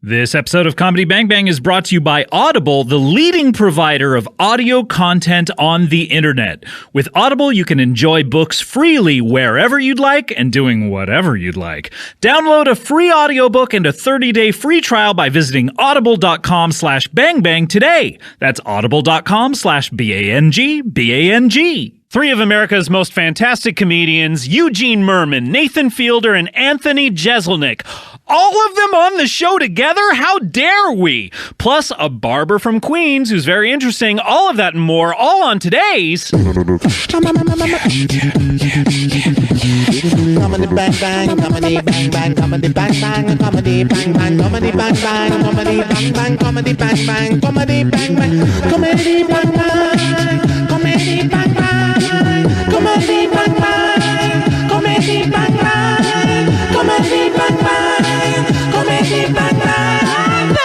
This episode of Comedy Bang Bang is brought to you by Audible, the leading provider of audio content on the internet. With Audible, you can enjoy books freely wherever you'd like and doing whatever you'd like. Download a free audiobook and a 30-day free trial by visiting audible.com/bangbang today. That's audible.com/BANG. Three of America's most fantastic comedians, Eugene, Mirman, Nathan Fielder, and Anthony Jeselnik. All of them on the show together? How dare we? Plus, a barber from Queens who's very interesting. All of that and more, all on today's... Comedy bang bang, comedy bang bang, comedy bang bang, comedy bang bang, comedy bang bang, comedy bang bang, comedy bang bang, comedy bang bang, comedy bang bang, comedy bang bang, comedy bang bang, comedy bang bang, comedy bang bang, comedy bang bang.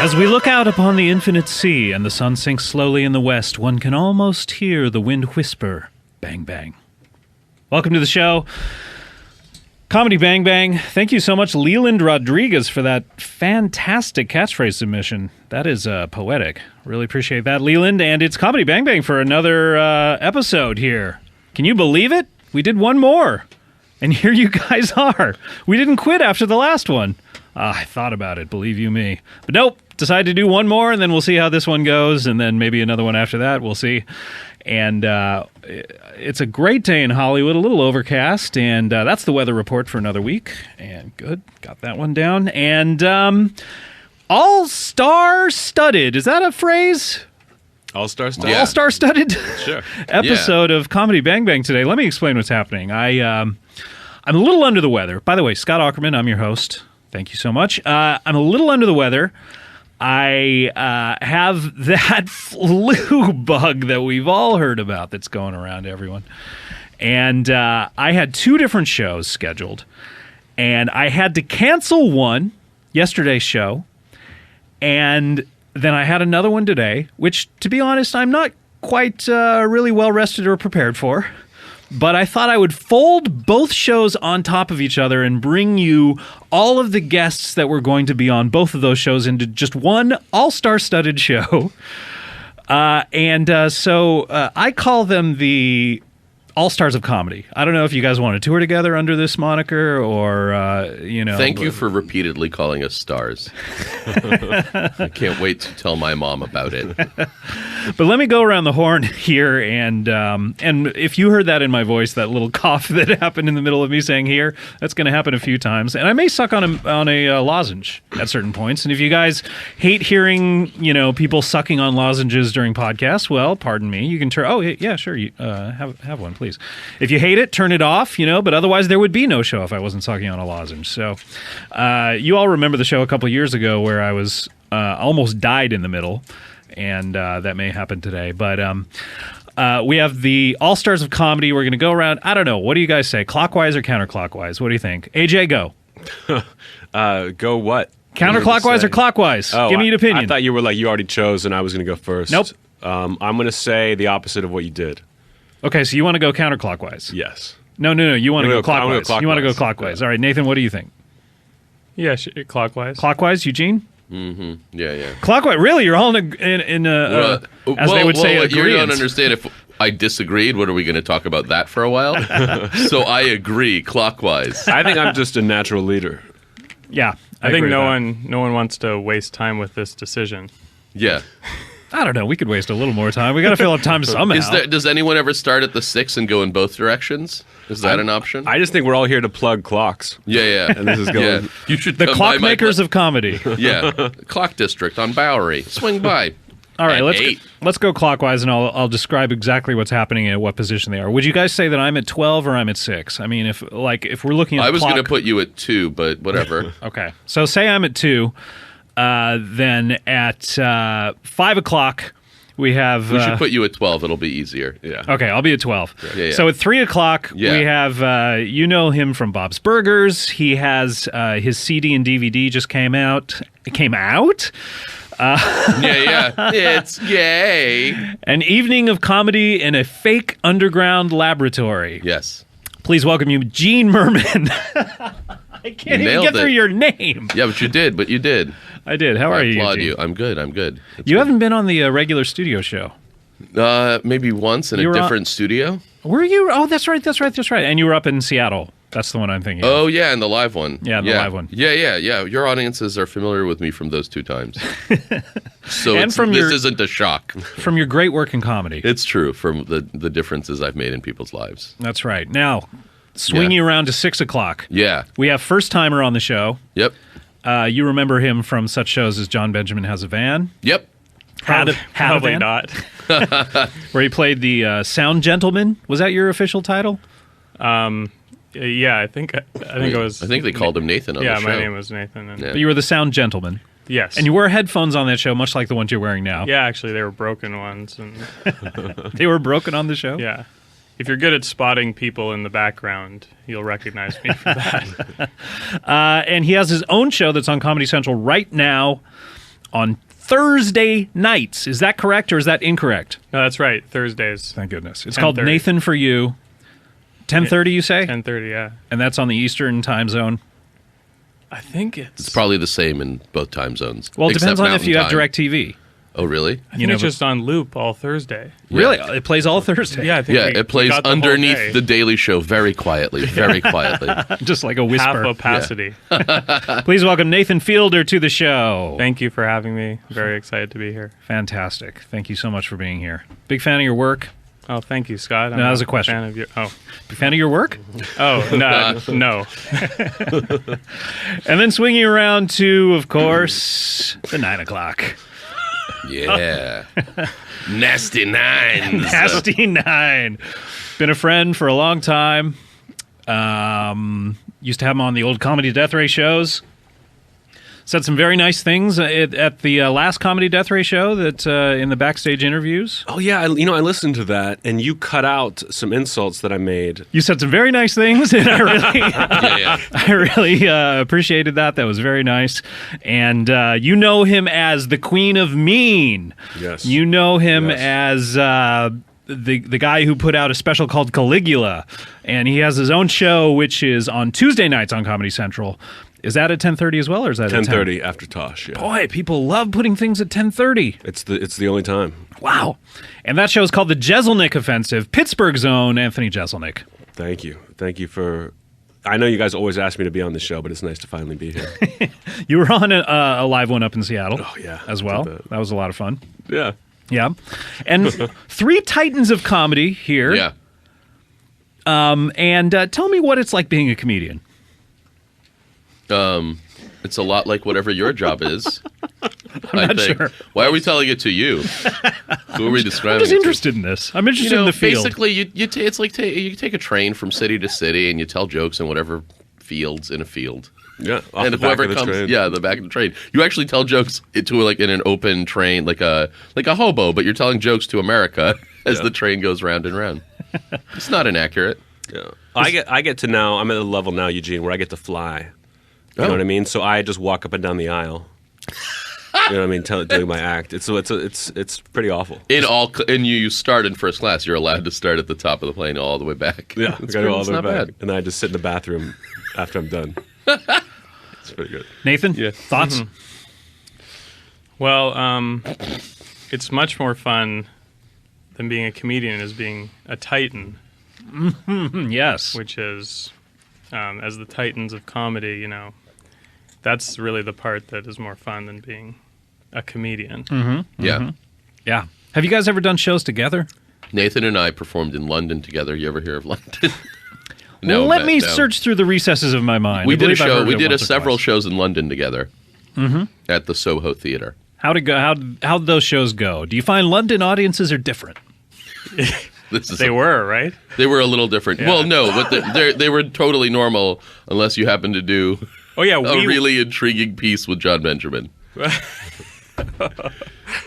As we look out upon the infinite sea and the sun sinks slowly in the west, one can almost hear the wind whisper, bang bang. Welcome to the show. Comedy Bang Bang. Thank you so much, Leland Rodriguez, for that fantastic catchphrase submission. That is poetic. Really appreciate that, Leland. And it's Comedy Bang Bang for another episode here. Can you believe it? We did one more. And here you guys are. We didn't quit after the last one. I thought about it, believe you me. But nope, decided to do one more, and then we'll see how this one goes, and then maybe another one after that. We'll see. And it's a great day in Hollywood, a little overcast, and that's the weather report for another week. And good, got that one down. And all-star studded, is that a phrase? All-star studded? Yeah. All-star studded Sure. episode of Comedy Bang Bang today. Let me explain what's happening. I'm a little under the weather. By the way, Scott Aukerman, I'm your host. Thank you so much. I'm a little under the weather. I have that flu bug that we've all heard about that's going around to everyone. And I had two different shows scheduled. And I had to cancel one, yesterday's show. And then I had another one today, which, to be honest, I'm not quite really well rested or prepared for. But I thought I would fold both shows on top of each other and bring you all of the guests that were going to be on both of those shows into just one all-star studded show. So I call them the All-Stars of Comedy. I don't know if you guys want to tour together under this moniker or, Thank you for repeatedly calling us stars. I can't wait to tell my mom about it. But let me go around the horn here, and if you heard that in my voice, that little cough that happened in the middle of me saying here, that's going to happen a few times. And I may suck on a lozenge at certain points. And if you guys hate hearing, people sucking on lozenges during podcasts, well, pardon me, you can turn. Oh, yeah, sure, you have one, please. If you hate it, turn it off. But otherwise there would be no show if I wasn't sucking on a lozenge. So you all remember the show a couple years ago where I was almost died in the middle. And that may happen today. But we have the All-Stars of Comedy. We're going to go around. I don't know. What do you guys say? Clockwise or counterclockwise? What do you think? AJ, go. Go what? Counterclockwise or clockwise? Oh, Give me an opinion. I thought you were like, you already chose and I was going to go first. Nope. I'm going to say the opposite of what you did. Okay, so you want to go counterclockwise? Yes. No. You want to go clockwise. clockwise. You want to go clockwise. Yeah. All right, Nathan, what do you think? Yeah, clockwise. Clockwise, Eugene? Mm-hmm. Yeah. Clockwise. Really? You're all in they would say, you agreement. don't understand. If I disagreed, what are we going to talk about that for a while? So I agree, clockwise. I think I'm just a natural leader. Yeah. I think agree no with one wants to waste time with this decision. Yeah. I don't know. We could waste a little more time. We got to fill up time somehow. Does anyone ever start at the 6 and go in both directions? Is that an option? I just think we're all here to plug clocks. Yeah. And this is going... Yeah. You should The come by my clockmakers of comedy. Yeah. Clock District on Bowery. Swing by. All right, At let's go clockwise, and I'll describe exactly what's happening and what position they are. Would you guys say that I'm at 12 or I'm at 6? I mean, if we're looking at I was going to put you at 2, but whatever. Okay, so say I'm at 2, then at 5 o'clock we have... We should put you at 12. It'll be easier. Yeah. Okay, I'll be at 12. Yeah. So at 3 o'clock, we have, you know him from Bob's Burgers. He has his CD and DVD just came out. It came out? Yeah. It's gay. An evening of comedy in a fake underground laboratory. Yes. Please welcome Eugene Mirman. I can't even nailed get through it. your name. Yeah, but you did. I did. How I are you? applaud Eugene? you. I'm good. It's You haven't been on the regular studio show. maybe once in You a were on- different studio. Were you? Oh, that's right. And you were up in Seattle. That's the one I'm thinking of. Oh yeah, and the live one. Yeah, the live one. Yeah. Your audiences are familiar with me from those 2 times. So And from this your- isn't a shock. From your great work in comedy. It's true from the differences I've made in people's lives. That's right. Now, swinging around to 6 o'clock. Yeah. We have First Timer on the show. Yep. You remember him from such shows as John Benjamin Has a Van. Yep. Had a Probably van, not. where he played the Sound Gentleman. Was that your official title? Yeah, I think it was. I think they called him Nathan on Yeah, the show. my name was Nathan. And Yeah. But you were the Sound Gentleman. Yes. And you wore headphones on that show, much like the ones you're wearing now. Yeah, actually, they were broken ones. And They were broken on the show? yeah. If you're good at spotting people in the background, you'll recognize me for that. And he has his own show that's on Comedy Central right now on Thursday nights. Is that correct or is that incorrect? No, that's right. Thursdays, Thank goodness. It's called 10:30. Nathan for You. 10:30, you say? 10:30. Yeah, And that's on the Eastern time zone? I think it's. It's probably the same in both time zones. Well, it except depends on if you have Mountain Time. DirecTV. Oh, really? I think you know, it's just on loop all Thursday. Really? It plays all Thursday? Yeah, I think Yeah, we it plays got the whole underneath day. the Daily Show very quietly, very quietly. Just like a half whisper. opacity. Please welcome Nathan Fielder to the show. Thank you for having me. Very excited to be here. Fantastic. Thank you so much for being here. Big fan of your work. Oh, thank you, Scott. I'm No, that was a question. Fan of your, Big fan of your work? no. And then swinging around to, of course, the 9 o'clock. Yeah. Nasty Nines. Nasty 9. Been a friend for a long time. Used to have him on the old Comedy Death Ray shows. Said some very nice things at the last Comedy Death Ray show that in the backstage interviews. Oh yeah, I listened to that, and you cut out some insults that I made. You said some very nice things, and I really, Yeah. I really appreciated that. That was very nice. And you know him as the Queen of Mean. Yes. You know him Yes. as the guy who put out a special called Caligula, and he has his own show, which is on Tuesday nights on Comedy Central. Is that at 10:30 as well, or is that at 10:30 after Tosh. Yeah. Boy, people love putting things at 10:30. It's the only time. Wow. And that show is called The Jeselnik Offensive. Pittsburgh's own Anthony Jeselnik. Thank you for. I know you guys always ask me to be on the show, but it's nice to finally be here. You were on a live one up in Seattle. Oh, yeah. As well. Did that. That was a lot of fun. Yeah. Yeah. And 3 titans of comedy here. Yeah. And tell me what it's like being a comedian. It's a lot like whatever your job is. I'm not sure. Why are we telling it to you? Who are we I'm describing just it to? interested in this. I'm interested in the field. Basically, it's like you take a train from city to city and you tell jokes in whatever fields in a field. Yeah. Off And the back whoever of the comes, train. the back of the train. You actually tell jokes in an open train, like a hobo, but you're telling jokes to America as Yeah. the train goes round and round. It's not inaccurate. Yeah. I get to now. I'm at a level now, Eugene, where I get to fly. You Oh. know what I mean? So I just walk up and down the aisle. You know what I mean? Doing my act. It's pretty awful. And you start in first class. You're allowed to start at the top of the plane all the way back. Yeah, it's I gotta go all the way not back, bad. and then I just sit in the bathroom after I'm done. It's pretty good. Nathan, Yeah. thoughts? Well, it's much more fun than being a comedian is being a titan, Yes. which is as the titans of comedy. You know, that's really the part that is more fun than being a comedian. Yeah. Yeah. Have you guys ever done shows together? Nathan and I performed in London together. You ever hear of London? No, Let Matt, me no. search through the recesses of my mind. We I did a believe I've show. heard We it did once or several twice. shows in London together at the Soho Theater. How'd those shows go? Do you find London audiences are different? This is They were right. They were a little different. Yeah. Well, no, but they were totally normal unless you happen to do Oh yeah, a really intriguing piece with John Benjamin.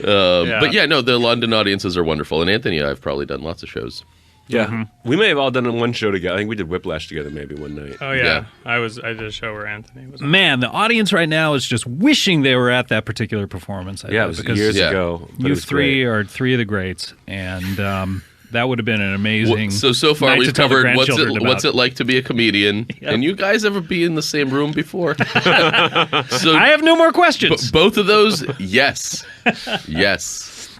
But yeah, no, the London audiences are wonderful, and Anthony and I have probably done lots of shows. Yeah, we may have all done one show together. I think we did Whiplash together maybe one night. Oh Yeah. I did a show where Anthony was. Man, the audience right now is just wishing they were at that particular performance. I Yeah, bet, it was because years Yeah. ago. But it you was three great. are 3 of the greats, and That would have been an amazing. So far night to we've tell the covered grandchildren what's about. it like to be a comedian. Yep. And you guys ever be in the same room before? So I have no more questions. both of those, yes. Yes.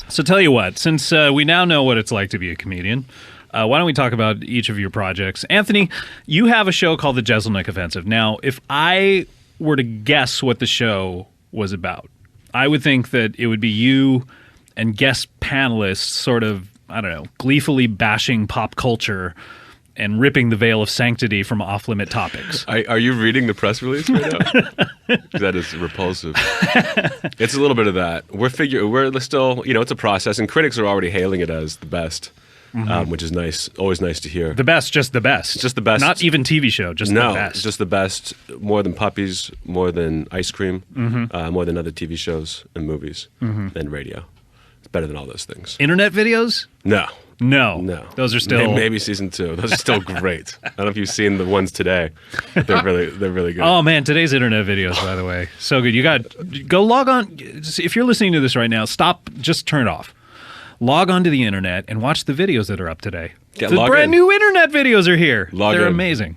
So tell you what, since we now know what it's like to be a comedian, why don't we talk about each of your projects? Anthony, you have a show called The Jeselnik Offensive. Now, if I were to guess what the show was about, I would think that it would be you and guest panelists sort of, I don't know, gleefully bashing pop culture and ripping the veil of sanctity from off-limit topics. Are you reading the press release right now? That is repulsive. It's a little bit of that. We're still, it's a process, and critics are already hailing it as the best, which is nice. Always nice to hear. The best, just the best. Just the best. Not even TV show, just the best. No, just the best. More than puppies, more than ice cream, more than other TV shows and movies and radio. It's better than all those things. Internet videos? No. No. Those are still... Maybe season 2. Those are still great. I don't know if you've seen the ones today. They're really good. Oh, man, today's internet videos, by the way. So good. You got go log on. If you're listening to this right now, stop, just turn it off. Log onto the internet and watch the videos that are up today. Yeah, the log brand in. new internet videos are here. Log They're in. amazing.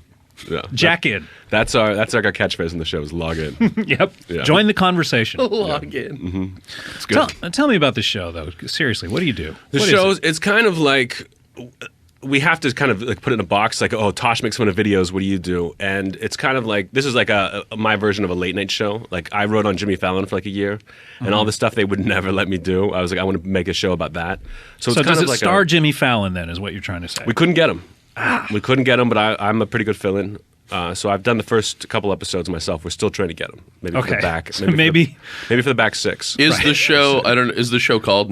Yeah. Jack in. That's our catchphrase in the show is log in. Yep. Yeah. Join the conversation. Log in. It's good. Tell me about the show, though. Seriously, what do you do? The What is shows, it? it's kind of like we have to kind of like put it in a box. Like, oh, Tosh makes fun of videos. What do you do? And it's kind of like this is like my version of a late night show. Like I wrote on Jimmy Fallon for like a year, and all the stuff they would never let me do. I was like, I want to make a show about that. So it's kind does of it like star Jimmy Fallon, then, is what you're trying to say? we couldn't get him. We couldn't get him, but I'm a pretty good fill-in. So I've done the first couple episodes myself. We're still trying to get him. Maybe for the back. So maybe for the back 6. Is the show? I don't know. Is the show called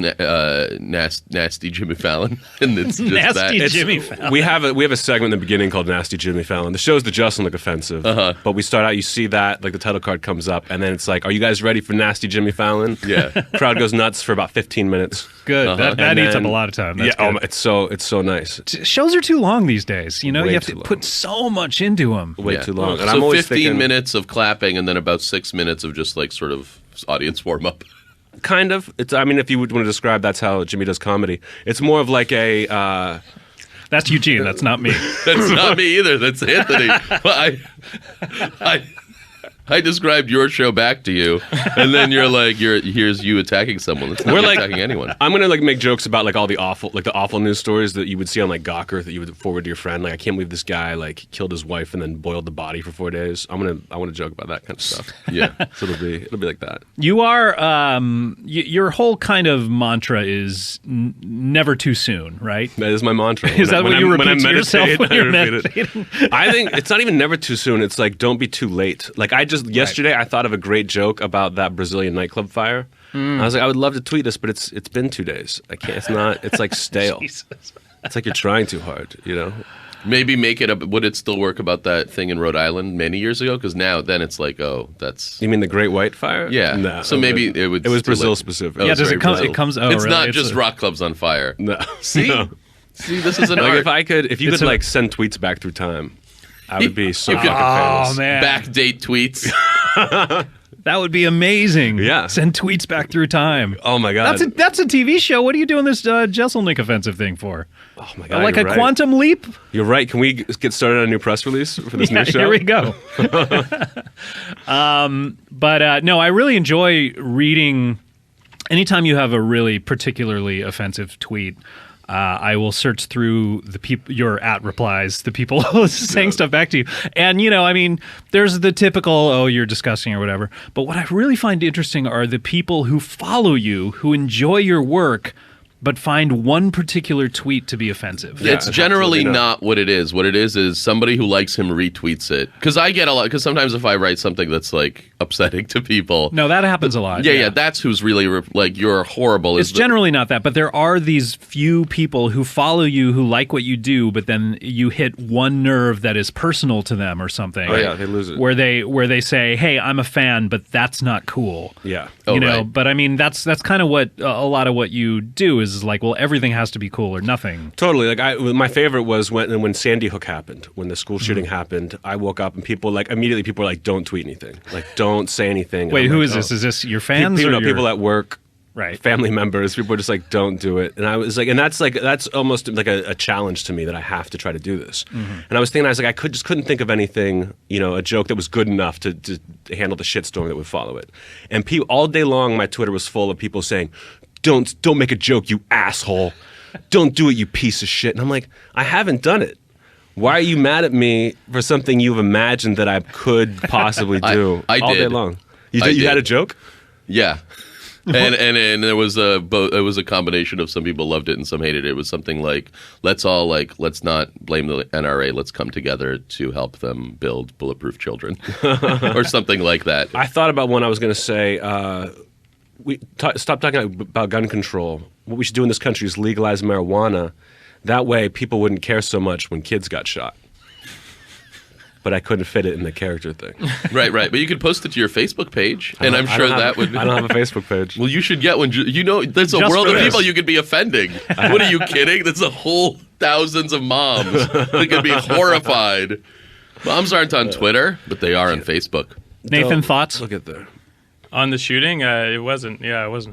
Nasty Jimmy Fallon? And it's just Nasty that. Jimmy Fallon. We have a segment in the beginning called Nasty Jimmy Fallon. The show's the Jeselnik Offensive. But we start out, you see that, like the title card comes up, and then it's like, are you guys ready for Nasty Jimmy Fallon? Yeah. Crowd goes nuts for about 15 minutes. Good. That And eats up then- a lot of time. That's yeah, good. it's so nice. Shows are too long these days. You know, Way you have to too long. put so much into them. Way Yeah. too long. And So I'm always 15 thinking, minutes of clapping and then about 6 minutes of just like sort of audience warm up. kind of. It's. I mean, if you would want to describe, that's how Jimmy does comedy. It's more of like a. That's Eugene. That's not me. That's not me either. That's Anthony. Well, I described your show back to you, and then you're like, here's you attacking someone. It's not We're me like- attacking anyone. I'm gonna like make jokes about like all the awful news stories that you would see on like Gawker that you would forward to your friend. Like I can't believe this guy like killed his wife and then boiled the body for 4 days. I want to joke about that kind of stuff. Yeah. So it'll be like that. You are your whole kind of mantra is never too soon, right? That is my mantra. Is that what you repeat to yourself when you're I repeat it. meditating? I think it's not even never too soon. It's like don't be too late. Like yesterday I thought of a great joke about that Brazilian nightclub fire. I was like, I would love to tweet this, but it's been 2 days. I can't. It's not. It's like stale. Jesus. It's like you're trying too hard. You know. Maybe make it up. Would it still work about that thing in Rhode Island many years ago? Because now, then it's like, oh, that's You mean the Great White Fire? yeah. No. So maybe it would. It was still Brazil like- specific. Oh, Yeah, it's does very it come? Brazil. It comes. Oh, It's really? not just rock clubs on fire. No. See, No. see, this is an Like art. if you It's could a- like send tweets back through time, I would be so You could- fucking famous. Oh man, Backdate tweets. that would be amazing. Yeah. Send tweets back through time. Oh my god. That's a TV show. What are you doing this Jeselnik offensive thing for? Oh my god. Like you're a right. quantum leap? You're right. Can we get started on a new press release for this Yeah, new show? here we go. But no, I really enjoy reading. Anytime you have a really particularly offensive tweet, I will search through your at replies, the people saying stuff back to you. And, I mean, there's the typical, oh, you're disgusting or whatever. But what I really find interesting are the people who follow you, who enjoy your work, but find one particular tweet to be offensive. It's it's generally absolutely not what it is. What it is somebody who likes him retweets it. Because I get a lot. Because sometimes if I write something that's like upsetting to people, No, that happens a lot. yeah, that's who's really like you're horrible. It's generally not that, but there are these few people who follow you who like what you do, but then you hit one nerve that is personal to them or something. Oh, yeah, they lose it. Where they say, "Hey, I'm a fan, but that's not cool." Yeah. Oh, right. But I mean, that's kind of what a lot of what you do is like, well, everything has to be cool or nothing. Totally. Like my favorite was when Sandy Hook happened, when the school shooting Mm-hmm. happened. I woke up and people immediately people were like, "Don't tweet anything. Like, don't say anything." And Wait, I'm who like, is this? "Oh." Is this your fans People, or your... people at work. Right. family members. People were just like, don't do it. And I was like, and that's almost like a challenge to me that I have to try to do this. And I was thinking, I was like, just couldn't think of anything, a joke that was good enough to handle the shitstorm that would follow it. And people all day long, my Twitter was full of people saying, don't make a joke, you asshole. Don't do it, you piece of shit. And I'm like, I haven't done it. Why are you mad at me for something you've imagined that I could possibly do I all did. day long? You had a joke? Yeah. And there was it was a combination of some people loved it and some hated it. It was something like, let's not blame the NRA. Let's come together to help them build bulletproof children or something like that. I thought about one I was going to say, stop talking about gun control. What we should do in this country is legalize marijuana. That way people wouldn't care so much when kids got shot. But I couldn't fit it in the character thing. Right. But you could post it to your Facebook page, and I'm sure that would... I don't have a Facebook page. Well, you should get one. There's a Just world for of this. people you could be offending. What are you kidding? There's a whole thousands of moms that could be horrified. Moms aren't on Twitter, but they are on Facebook. Nathan, thoughts? Look at there. On the shooting, I wasn't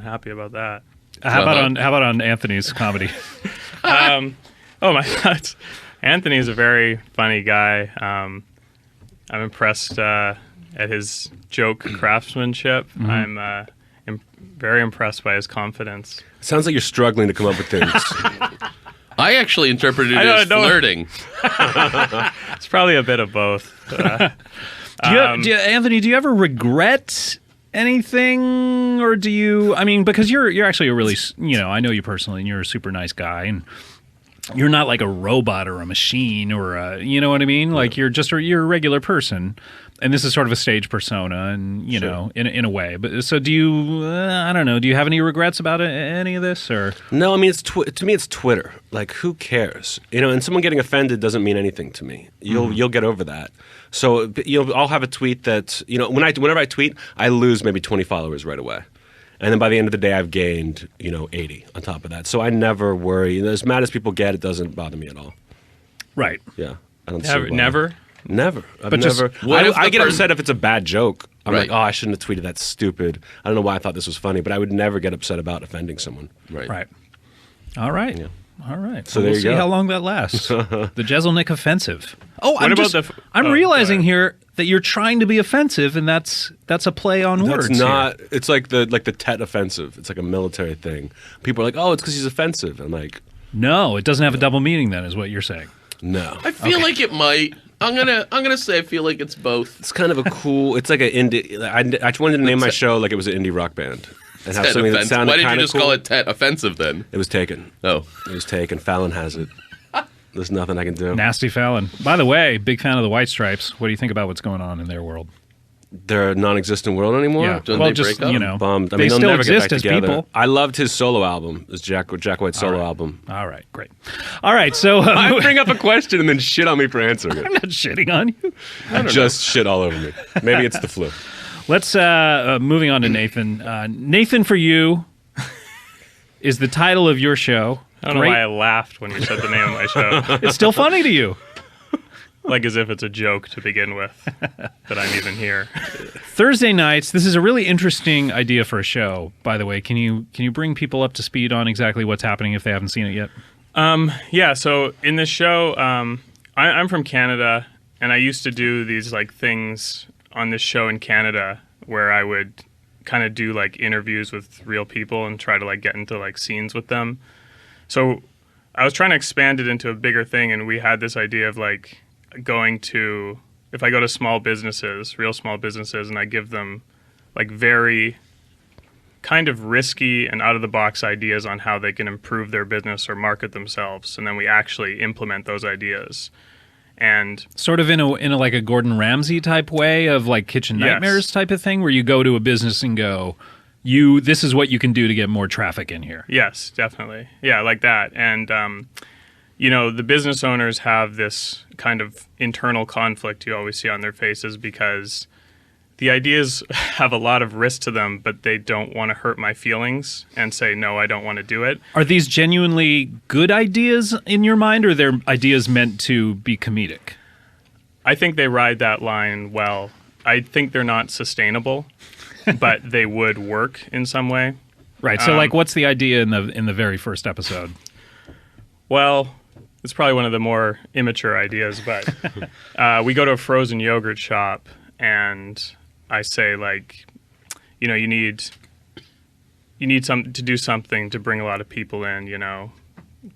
happy about that. How about on Anthony's comedy? Oh my God, Anthony's a very funny guy. I'm impressed at his joke craftsmanship. I'm very impressed by his confidence. Sounds like you're struggling to come up with things. I actually interpreted it as flirting. It's probably a bit of both. Anthony, do you ever regret anything, or do you? I mean, because you're actually a really, I know you personally, and you're a super nice guy, and you're not like a robot or a machine or you know what I mean? Like you're a regular person, and this is sort of a stage persona, and know, in a way. But so do you? I don't know. Do you have any regrets about any of this, or No, I mean to me it's Twitter. Like who cares? And someone getting offended doesn't mean anything to me. You'll get over that. So I'll have a tweet that whenever I tweet, I lose maybe 20 followers right away. And then by the end of the day, I've gained, 80 on top of that. So I never worry. As mad as people get, it doesn't bother me at all. right? Yeah, I don't see why. Never. Never. I've But just- never. what if I the get person- upset if it's a bad joke. I'm Right. like, I shouldn't have tweeted that. Stupid. I don't know why I thought this was funny, but I would never get upset about offending someone. Right. All right. All right. So we'll there you see go. how long that lasts. The Jeselnik offensive. Oh, What I'm oh, realizing sorry. here that you're trying to be offensive, and that's a play on words. That's here. not. It's like the Tet offensive. It's like a military thing. People are like, it's because he's offensive. I'm like, No, it doesn't have a double meaning. Then is what you're saying. no. I feel like it might. I'm gonna say I feel like it's both. It's kind of a cool. It's like an indie. I wanted to name my show like it was an indie rock band and have Tet something that offensive. sounded Why did you kinda just cool. call it Tet offensive then? It was taken. Oh, It was taken. Fallon has it. There's nothing I can do. Nasty Fallon. By the way, big fan of the White Stripes. What do you think about what's going on in their world? They're a non-existent world anymore. Yeah, Don't well, they just break up? Bummed. I they mean, they'll still never exist get back as together. people. I loved his solo album. It's Jack White's solo album. All right, great. All right, so I bring up a question and then shit on me for answering I'm it. not shitting on you. Just shit all over me. Maybe it's the flu. Let's moving on to Nathan. Nathan for You is the title of your show. I don't know why I laughed when you said the name of my show. It's still funny to you. Like as if it's a joke to begin with that I'm even here. Thursday nights. This is a really interesting idea for a show. By the way, can you bring people up to speed on exactly what's happening if they haven't seen it yet? Yeah, so in this show, I'm from Canada, and I used to do these like things on this show in Canada where I would kind of do like interviews with real people and try to like get into like scenes with them. So I was trying to expand it into a bigger thing, and we had this idea of like if I go to small businesses, real small businesses, and I give them like very kind of risky and out-of-the-box ideas on how they can improve their business or market themselves, and then we actually implement those ideas. And Sort of in a like a Gordon Ramsay type way of like Kitchen Yes. Nightmares type of thing, where you go to a business and go, this is what you can do to get more traffic in here. yes, definitely. Yeah, like that. And, the business owners have this kind of internal conflict you always see on their faces because the ideas have a lot of risk to them, but they don't want to hurt my feelings and say, no, I don't want to do it. Are these genuinely good ideas in your mind, or they're ideas meant to be comedic? I think they ride that line well. I think they're not sustainable, but they would work in some way. Right. So, like, what's the idea in the very first episode? Well, it's probably one of the more immature ideas, but we go to a frozen yogurt shop, and I say, like, you need to do something to bring a lot of people in,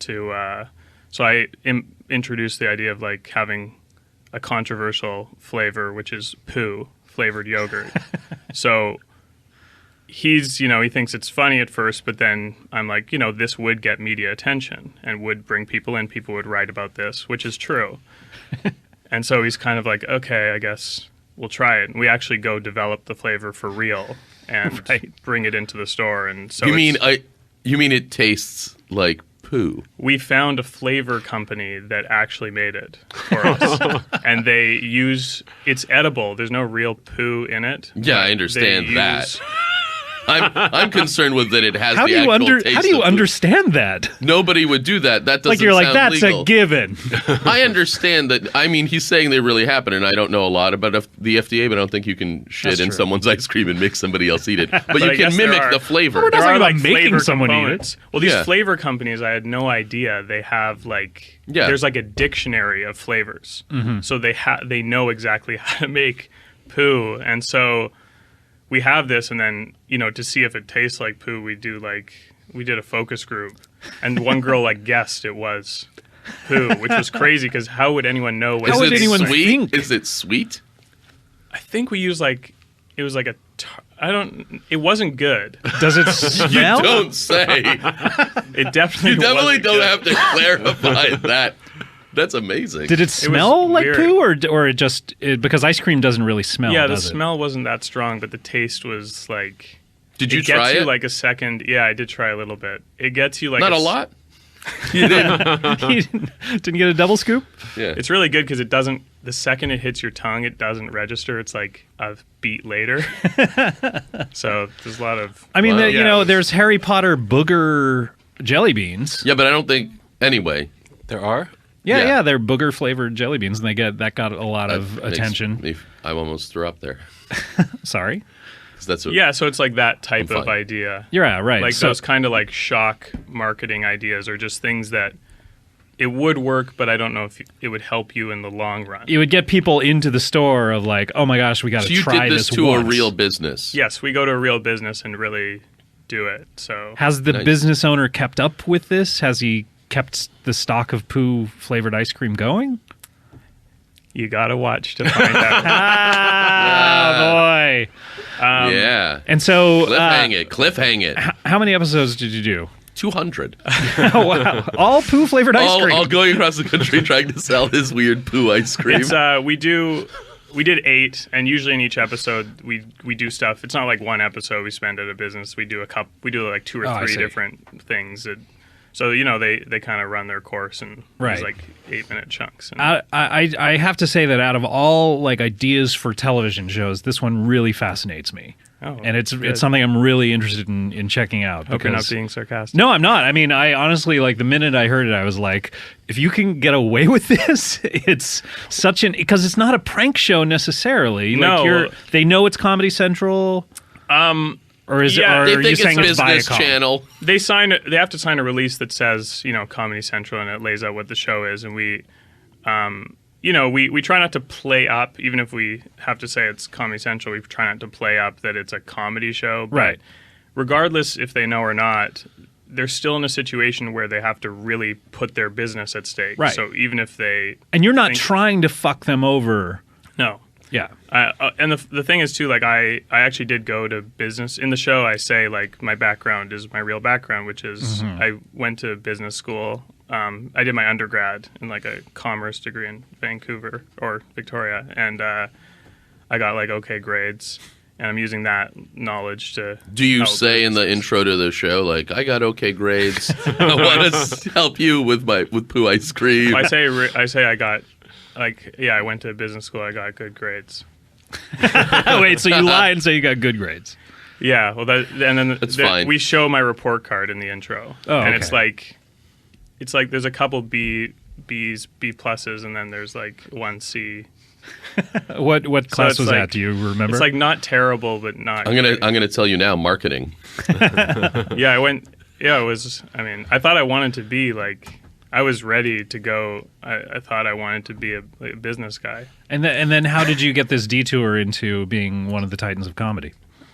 so I introduced the idea of, like, having a controversial flavor, which is poo flavored yogurt. So he's, he thinks it's funny at first, but then I'm like, this would get media attention and would bring people in. People would write about this, which is true. And so he's kind of like, okay, I guess we'll try it. And we actually go develop the flavor for real and bring it into the store. And so you mean it tastes like poo? We found a flavor company that actually made it for us. And it's edible. There's no real poo in it. Yeah, I understand that. I'm concerned with that it has How the do you actual taste How do you of poo. understand that? Nobody would do that. That doesn't Like, you're like, sound that's legal. a given. I understand that. I mean, he's saying they really happen, and I don't know a lot about the FDA, but I don't think you can shit in someone's ice cream and make somebody else eat it. But you I can guess there mimic are- the flavor. We're not There talking are, about like, making flavor someone eat components. it. Well, these Yeah. flavor companies, I had no idea they have, like, there's like a dictionary of flavors. So they know exactly how to make poo. And so we have this, and then, to see if it tastes like poo, we did a focus group, and one girl, like, guessed it was poo, which was crazy, because how would anyone know what How Is would it anyone sweet? think? Is it sweet? I think we used, like, it was like it wasn't good. Does it smell? Don't say. It definitely You definitely wasn't don't good. have to clarify that. That's amazing. Did it smell like weird. poo, or it just because ice cream doesn't really smell? Yeah, the does it? smell wasn't that strong, but the taste was like. Did you it try gets you it? like a second. Yeah, I did try a little bit. It gets you like Not a lot. You didn't. You didn't get a double scoop? Yeah. It's really good because it doesn't. The second it hits your tongue, it doesn't register. It's like a beat later. So there's a lot of. I mean, Wow. Yeah. there's Harry Potter booger jelly beans. Yeah, but I don't think. Anyway, There are. Yeah, Yeah. they're booger flavored jelly beans, and that got a lot of that makes attention. I almost threw up there. Sorry, 'Cause that's what, Yeah, so it's like that type I'm of fine. idea. you're right. Like so, those kind of like shock marketing ideas, or just things that it would work, but I don't know if it would help you in the long run. you would get people into the store of like, oh my gosh, we got So to you try did this this to once. a real business. Yes, we go to a real business and really do it. So Has the Nice. business owner kept up with this? Has he kept the stock of poo flavored ice cream going? you gotta watch to find out. Ah, boy. Yeah. And so, Cliffhang it. how many episodes did you do? 200. Oh, wow. All poo flavored ice cream. All going across the country trying to sell his weird poo ice cream. It's we did 8, and usually in each episode we do stuff. It's not like one episode we spend at a business. We do like 2 or Oh, I 3 see. different things. So they kind of run their course in Right. these like 8-minute chunks. And I have to say that out of all like ideas for television shows, this one really fascinates me. Oh, And it's good. something I'm really interested in checking out. Hope you're not because- being sarcastic. No, I'm not. I mean, I honestly, like, the minute I heard it, I was like, if you can get away with this, it's such because it's not a prank show necessarily. No. Like, they know it's Comedy Central. Or is Yeah, it? Or They are you think saying it's it's business Viacom? channel. They have to sign a release that says, Comedy Central, and it lays out what the show is. And we try not to play up, even if we have to say it's Comedy Central, we try not to play up that it's a comedy show. But Right. regardless if they know or not, they're still in a situation where they have to really put their business at stake. Right. So even if they... And you're not think- trying to fuck them over. No. Yeah. And the thing is, too, like, I actually did go to business. In the show, I say, like, my background is my real background, which is I went to business school. I did my undergrad in, like, a commerce degree in Vancouver or Victoria. And I got, like, okay grades. And I'm using that knowledge to... Do you help say in the businesses. intro to the show, like, I got okay grades. I want to help you with poo ice cream. I say I got... Like, yeah, I went to business school. I got good grades. Wait, so you lied and say you got good grades. Yeah, well, and then That's fine. we show my report card in the intro, Oh, and okay. it's like there's a couple B's, B pluses, and then there's like one C, What class it's was like- that? Do you remember? It's like not terrible, but not. I'm gonna tell you now. Marketing. Yeah, I went. Yeah, it was. I mean, I thought I wanted to be like. I was ready to go. I thought I wanted to be a business guy. and then how did you get this detour into being one of the titans of comedy?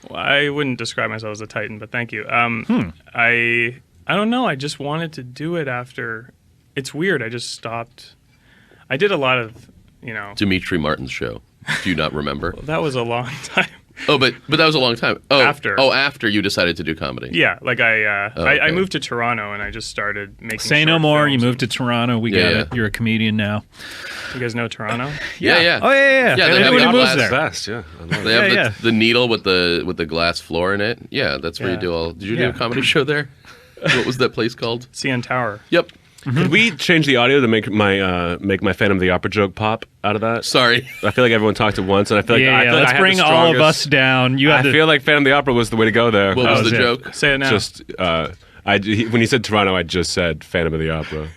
Well, I wouldn't describe myself as a titan, but thank you. I don't know. I just wanted to do it after. It's weird. I just stopped. I did a lot of, Dimitri Martin's show. Do you not remember? that was a long time. Oh, but that was a long time. Oh, After. Oh, after you decided to do comedy. Yeah, like I okay. moved to Toronto and I just started making. Say no short more. films. You moved to Toronto. We Yeah, got yeah. it. You're a comedian now. You guys know Toronto? Yeah. Oh yeah. Yeah, they have Everybody the moves glass there. Best, yeah. I love They it. have Yeah, the needle with the glass floor in it. Yeah, that's where you Yeah. do all. Did you Yeah. do a comedy show there? What was that place called? CN Tower. Yep. Could we change the audio to make my Phantom of the Opera joke pop out of that? Sorry. I feel like everyone talked at once, and I feel like I feel like Let's I had bring the all of strongest- us down. You I had to. feel like Phantom of the Opera was the way to go there. What was the it. joke? Say it now. Just when he said Toronto, I just said Phantom of the Opera.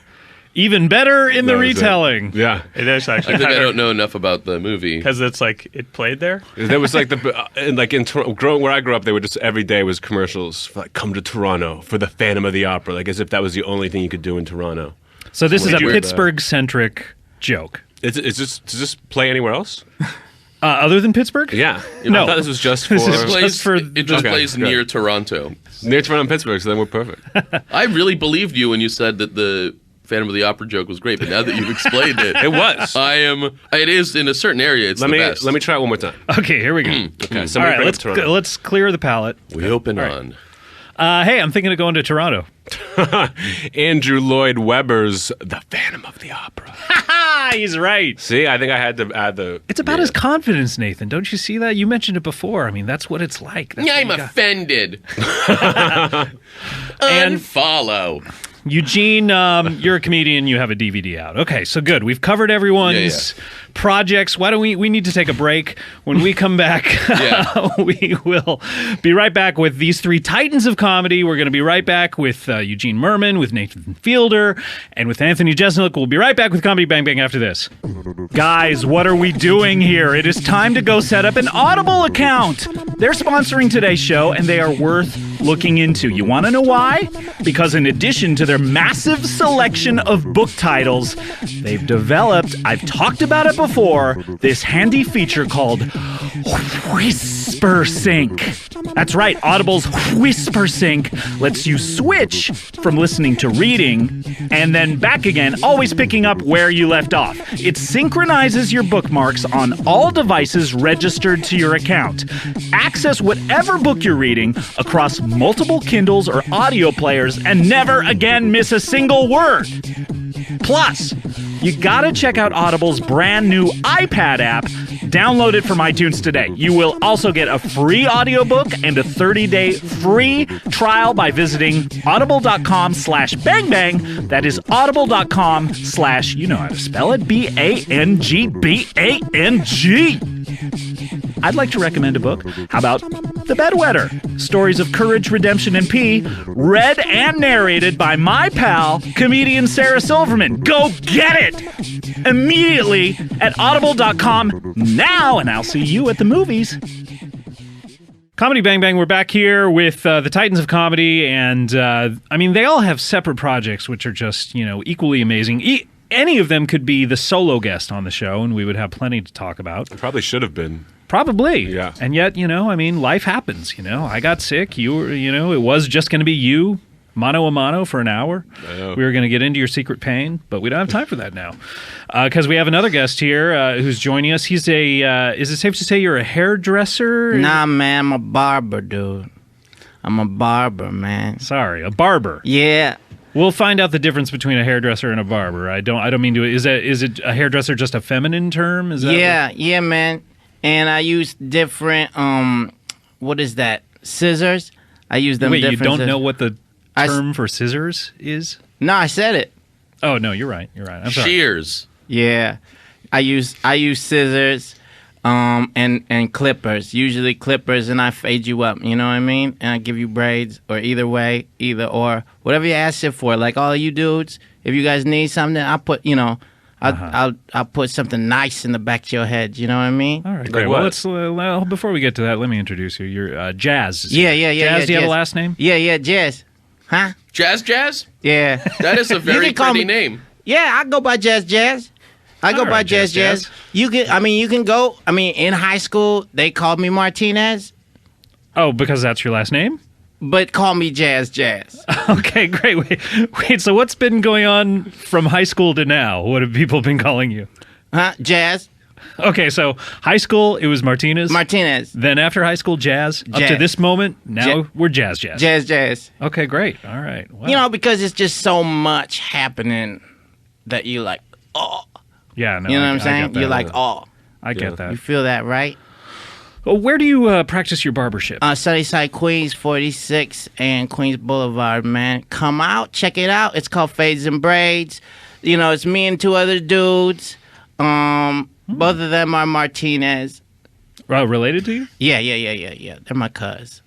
even better in the That was it. retelling. Yeah, It is actually. I think I don't know enough about the movie. Because it's like it played there. there was like in Toronto, where I grew up, they would just every day was commercials for, like, come to Toronto for the Phantom of the Opera, like as if that was the only thing you could do in Toronto. So this is a Did you- Pittsburgh-centric joke. Does this play anywhere else? Other than Pittsburgh? Yeah, No. I thought this was just for This is It plays, for it just Okay, plays good. near Toronto. near Toronto and Pittsburgh, so then we're perfect. I really believed you when you said that the Phantom of the Opera joke was great, but now that you've explained it, It was. It is in a certain area. It's let the me best. let me try it one more time. Okay, here we go. Okay, All somebody right, bring up Toronto. let's clear the palette. We open on. Hey, I'm thinking of going to Toronto. Andrew Lloyd Webber's The Phantom of the Opera. Ah, he's right. See, I think I had to add the. It's about his confidence, Nathan. Don't you see that? You mentioned it before. I mean, that's what it's like. That's what I'm you got. offended. And- Unfollow. Eugene, you're a comedian. You have a DVD out. Okay, so good. We've covered everyone's projects. Why don't we need to take a break? When we come back, Yeah. we will be right back with these three titans of comedy. We're going to be right back with Eugene Mirman, with Nathan Fielder, and with Anthony Jeselnik. We'll be right back with Comedy Bang Bang after this. Guys, what are we doing here? It is time to go set up an Audible account. They're sponsoring today's show, and they are worth looking into. You want to know why? Because in addition to their massive selection of book titles, they've developed, I've talked about it before, this handy feature called Whisper Sync. That's right, Audible's Whisper Sync lets you switch from listening to reading and then back again, always picking up where you left off. It synchronizes your bookmarks on all devices registered to your account. Access whatever book you're reading across multiple Kindles or audio players and never again miss a single word. Plus, you gotta check out Audible's brand new iPad app. Download it from iTunes today. You will also get a free audiobook and a 30-day free trial by visiting audible.com/bangbang. That is audible.com/ you know how to spell it, BANG. I'd like to recommend a book. How about The Bedwetter? Stories of courage, redemption, and pee, read and narrated by my pal, comedian Sarah Silverman. Go get it immediately at audible.com now, and I'll see you at the movies. Comedy Bang Bang, we're back here with the Titans of Comedy, and I mean, they all have separate projects which are just, equally amazing. Any of them could be the solo guest on the show, and we would have plenty to talk about. It probably should have been. Probably. Yeah. And yet, life happens, I got sick. You were, it was just going to be you, mano a mano for an hour. I know. We were going to get into your secret pain, but we don't have time for that now. Because we have another guest here who's joining us. He's is it safe to say you're a hairdresser? Nah, man, I'm a barber, dude. I'm a barber, man. Sorry, a barber. Yeah. We'll find out the difference between a hairdresser and a barber. I don't mean to. Is it a hairdresser just a feminine term? Is that Yeah, man. And I use different, what is that? Scissors? I use them Wait, you different. don't know what the I s- term for scissors is? No, I said it. Oh no, you're right. I'm sorry. Shears. Yeah. I use scissors, and clippers. Usually clippers, and I fade you up, you know what I mean? And I give you braids, or either way, either or. Whatever you ask it for. Like all you dudes, if you guys need something, I I'll put something nice in the back of your head. You know what I mean? All right, great. what? Well, let's before we get to that, let me introduce you. You're Jazz. Yeah. Jazz, do you have a Jazz. last name? Yeah, Jazz. Huh? Jazz? Yeah. That is a very can call pretty me- name. Yeah, I go by Jazz. I go All by right, Jazz. Jazz. You can go. I mean, in high school they called me Martinez, Oh, because that's your last name? but call me Jazz. Okay, great. Wait, so what's been going on from high school to now? What have people been calling you? Huh? Jazz Okay, so high school, it was Martinez. Martinez. Then after high school, Jazz. Up to Jazz. this moment, now Ja- we're Jazz. Jazz. Okay, great. All right. Wow. You know, because it's just so much happening that you like. Oh, yeah, no, you know what I I'm get saying? that. You're like, oh, I get that. you feel that, right? Well, where do you practice your barbership? Sunnyside, Queens, 46 and Queens Boulevard, man. Come out, check it out. It's called Fades and Braids. You know, it's me and two other dudes. Both of them are Martinez. Related to you? Yeah. They're my cuz.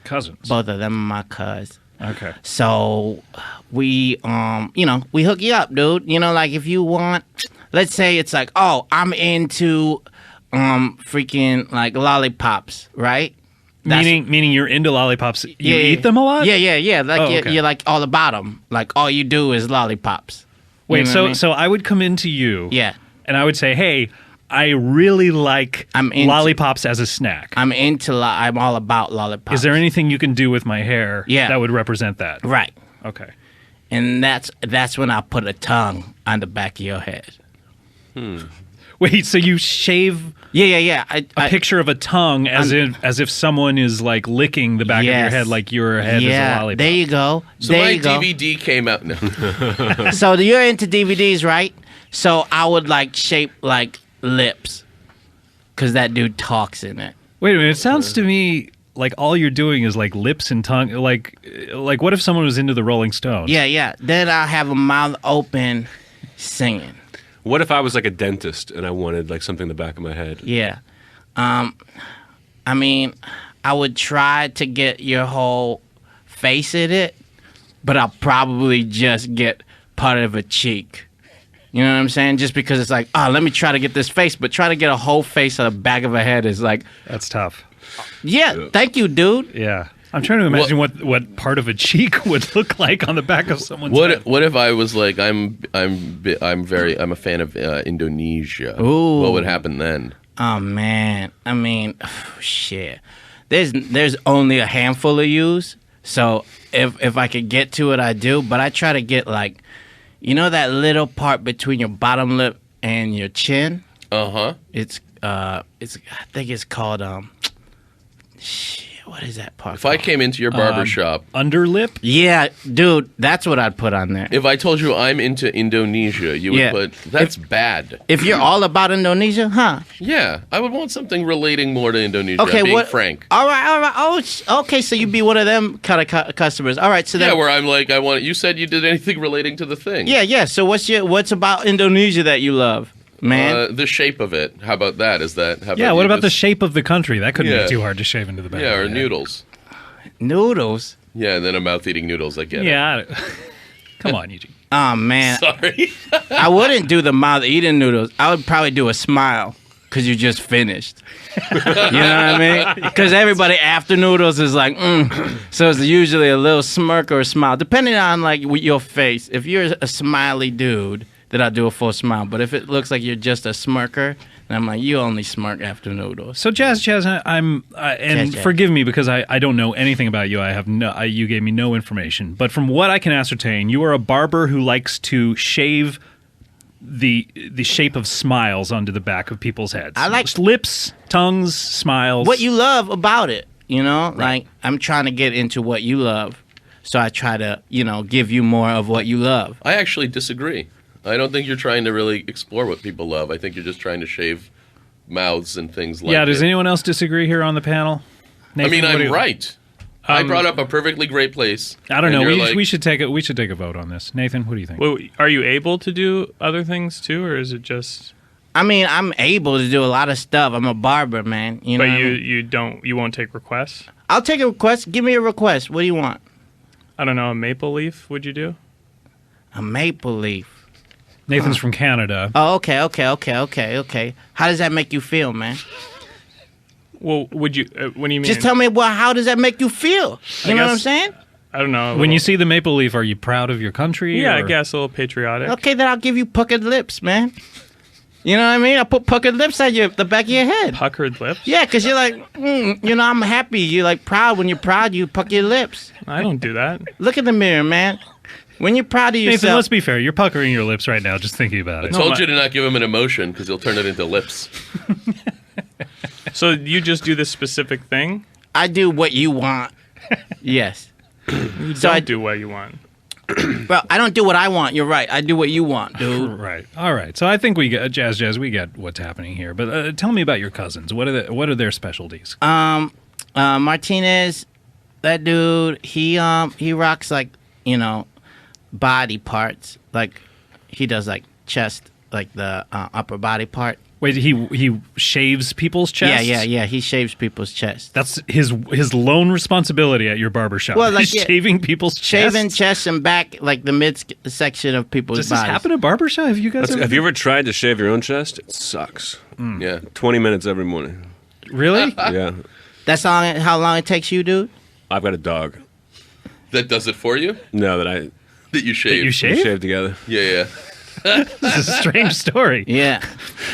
Cousins. Both of them are my cuz. Okay. So we we hook you up, dude. You know, like if you want, let's say it's like, oh, I'm into freaking like lollipops, right? Meaning you're into lollipops. You eat them a lot? Yeah. Like Oh, okay. you're like all about them. Like all you do is lollipops. You Wait, know so what I mean? so I would come into you. Yeah. And I would say, hey, I really like I'm into- lollipops as a snack. I'm all about lollipops. Is there anything you can do with my hair Yeah. that would represent that? Right. Okay. And that's when I put a tongue on the back of your head. Wait, so you shave Yeah. a picture of a tongue as if someone is like licking the back of your Yes. head like your head is a lollipop. There you go. So there my you go. DVD came out. No. So you're into DVDs, right? So I would like shape like lips, cause that dude talks in it. Wait a minute, it sounds to me like all you're doing is like lips and tongue. Like what if someone was into the Rolling Stones? Yeah. Then I have a mouth open, singing. What if I was like a dentist and I wanted like something in the back of my head? Yeah. I mean, I would try to get your whole face in it, but I'll probably just get part of a cheek. You know what I'm saying? Just because it's like, oh, let me try to get this face, but try to get a whole face on the back of a head is like, That's tough. yeah, thank you, dude. Yeah. I'm trying to imagine what part of a cheek would look like on the back of someone's head. What if I was like I'm a fan of Indonesia? Ooh. What would happen then? Oh man, I mean, shit. There's only a handful of yous, so if I could get to it, I do. But I try to get like, you know, that little part between your bottom lip and your chin. It's I think it's called shit. What is that part? If I came into your barber shop, Underlip? Yeah, dude, that's what I'd put on there. if I told you I'm into Indonesia, you would Yeah. put that's bad. If you're all about Indonesia, huh? Yeah, I would want something relating more to Indonesia. Okay, I'm being what? frank. All right. Oh, okay. So you'd be one of them kind of customers. All right. So then, Yeah, where I'm like, I want. You said you did anything relating to the thing. yeah. So what's about Indonesia that you love, man? The shape of it. How about that? How Yeah, about what you about the just- shape of the country? That couldn't Yeah. be too hard to shave into the back. Yeah, of or the head. noodles. Noodles. Yeah, and then a mouth eating noodles. I get it. Yeah. Come on, Eugene. Oh man, Sorry. I wouldn't do the mouth eating noodles. I would probably do a smile because you just finished. You know what I mean? Because everybody after noodles is like, so it's usually a little smirk or a smile, depending on like your face. If you're a smiley dude, then I'll do a full smile. But if it looks like you're just a smirker, then I'm like, you only smirk after noodles. So Jazz, I'm and Jazz. forgive me because I don't know anything about you. I have you gave me no information. But from what I can ascertain, you are a barber who likes to shave the shape of smiles onto the back of people's heads. I like- Just lips, tongues, smiles. What you love about it, you know? Like, I'm trying to get into what you love. So I try to, give you more of what you love. I actually disagree. I don't think you're trying to really explore what people love. I think you're just trying to shave mouths and things like that. Yeah, does anyone else disagree here on the panel? I Nathan, mean, what do I'm you- right. I brought up a perfectly great place. I don't and know. you're We, like, we should take a vote on this. Nathan, what do you think? Well, are you able to do other things too, or is it just? I mean, I'm able to do a lot of stuff. I'm a barber, man. You know But what I mean? you won't take requests. I'll take a request. Give me a request. What do you want? I don't know. A maple leaf? Would you do? A maple leaf. Nathan's from Canada. Oh, okay. How does that make you feel, man? Well, would you? What do you mean? Just tell me, well, how does that make you feel? You know what I'm guess- saying? I don't know. When you see the maple leaf, are you proud of your country? yeah, or- I guess a little patriotic. Okay, then I'll give you puckered lips, man. You know what I mean? I'll put puckered lips at the back of your head. Puckered lips. Yeah, because you're like, I'm happy. You're like proud. When you're proud, you pucker your lips. I don't do that. Look in the mirror, man. When you're proud of yourself. Nathan, let's be fair. You're puckering your lips right now just thinking about I it. told you to not give him an emotion because he'll turn it into lips. So you just do this specific thing? I do what you want. Yes. You So don't I- do what you want. Well, I don't do what I want. You're right. I do what you want, dude. Right. All right. So I think we get Jazz. We get what's happening here. But tell me about your cousins. What are their specialties? Martinez, that dude, he rocks like, body parts. Like he does like chest, like the upper body part. Wait, he shaves people's chests? Yeah. He shaves people's chests. That's his lone responsibility at your barber shop. Well, like, He's yeah, shaving people's chests. Shaving chest and back, like the section of people's Does this bodies. happen at barber shop? Have you guys ever? Have you ever tried to shave your own chest? It sucks. Yeah. 20 minutes every morning. Really? Yeah. That's how long it takes you, dude? I've got a dog. That does it for you? No, that That you shave? you we shave? shave together. Yeah. This is a strange story. Yeah.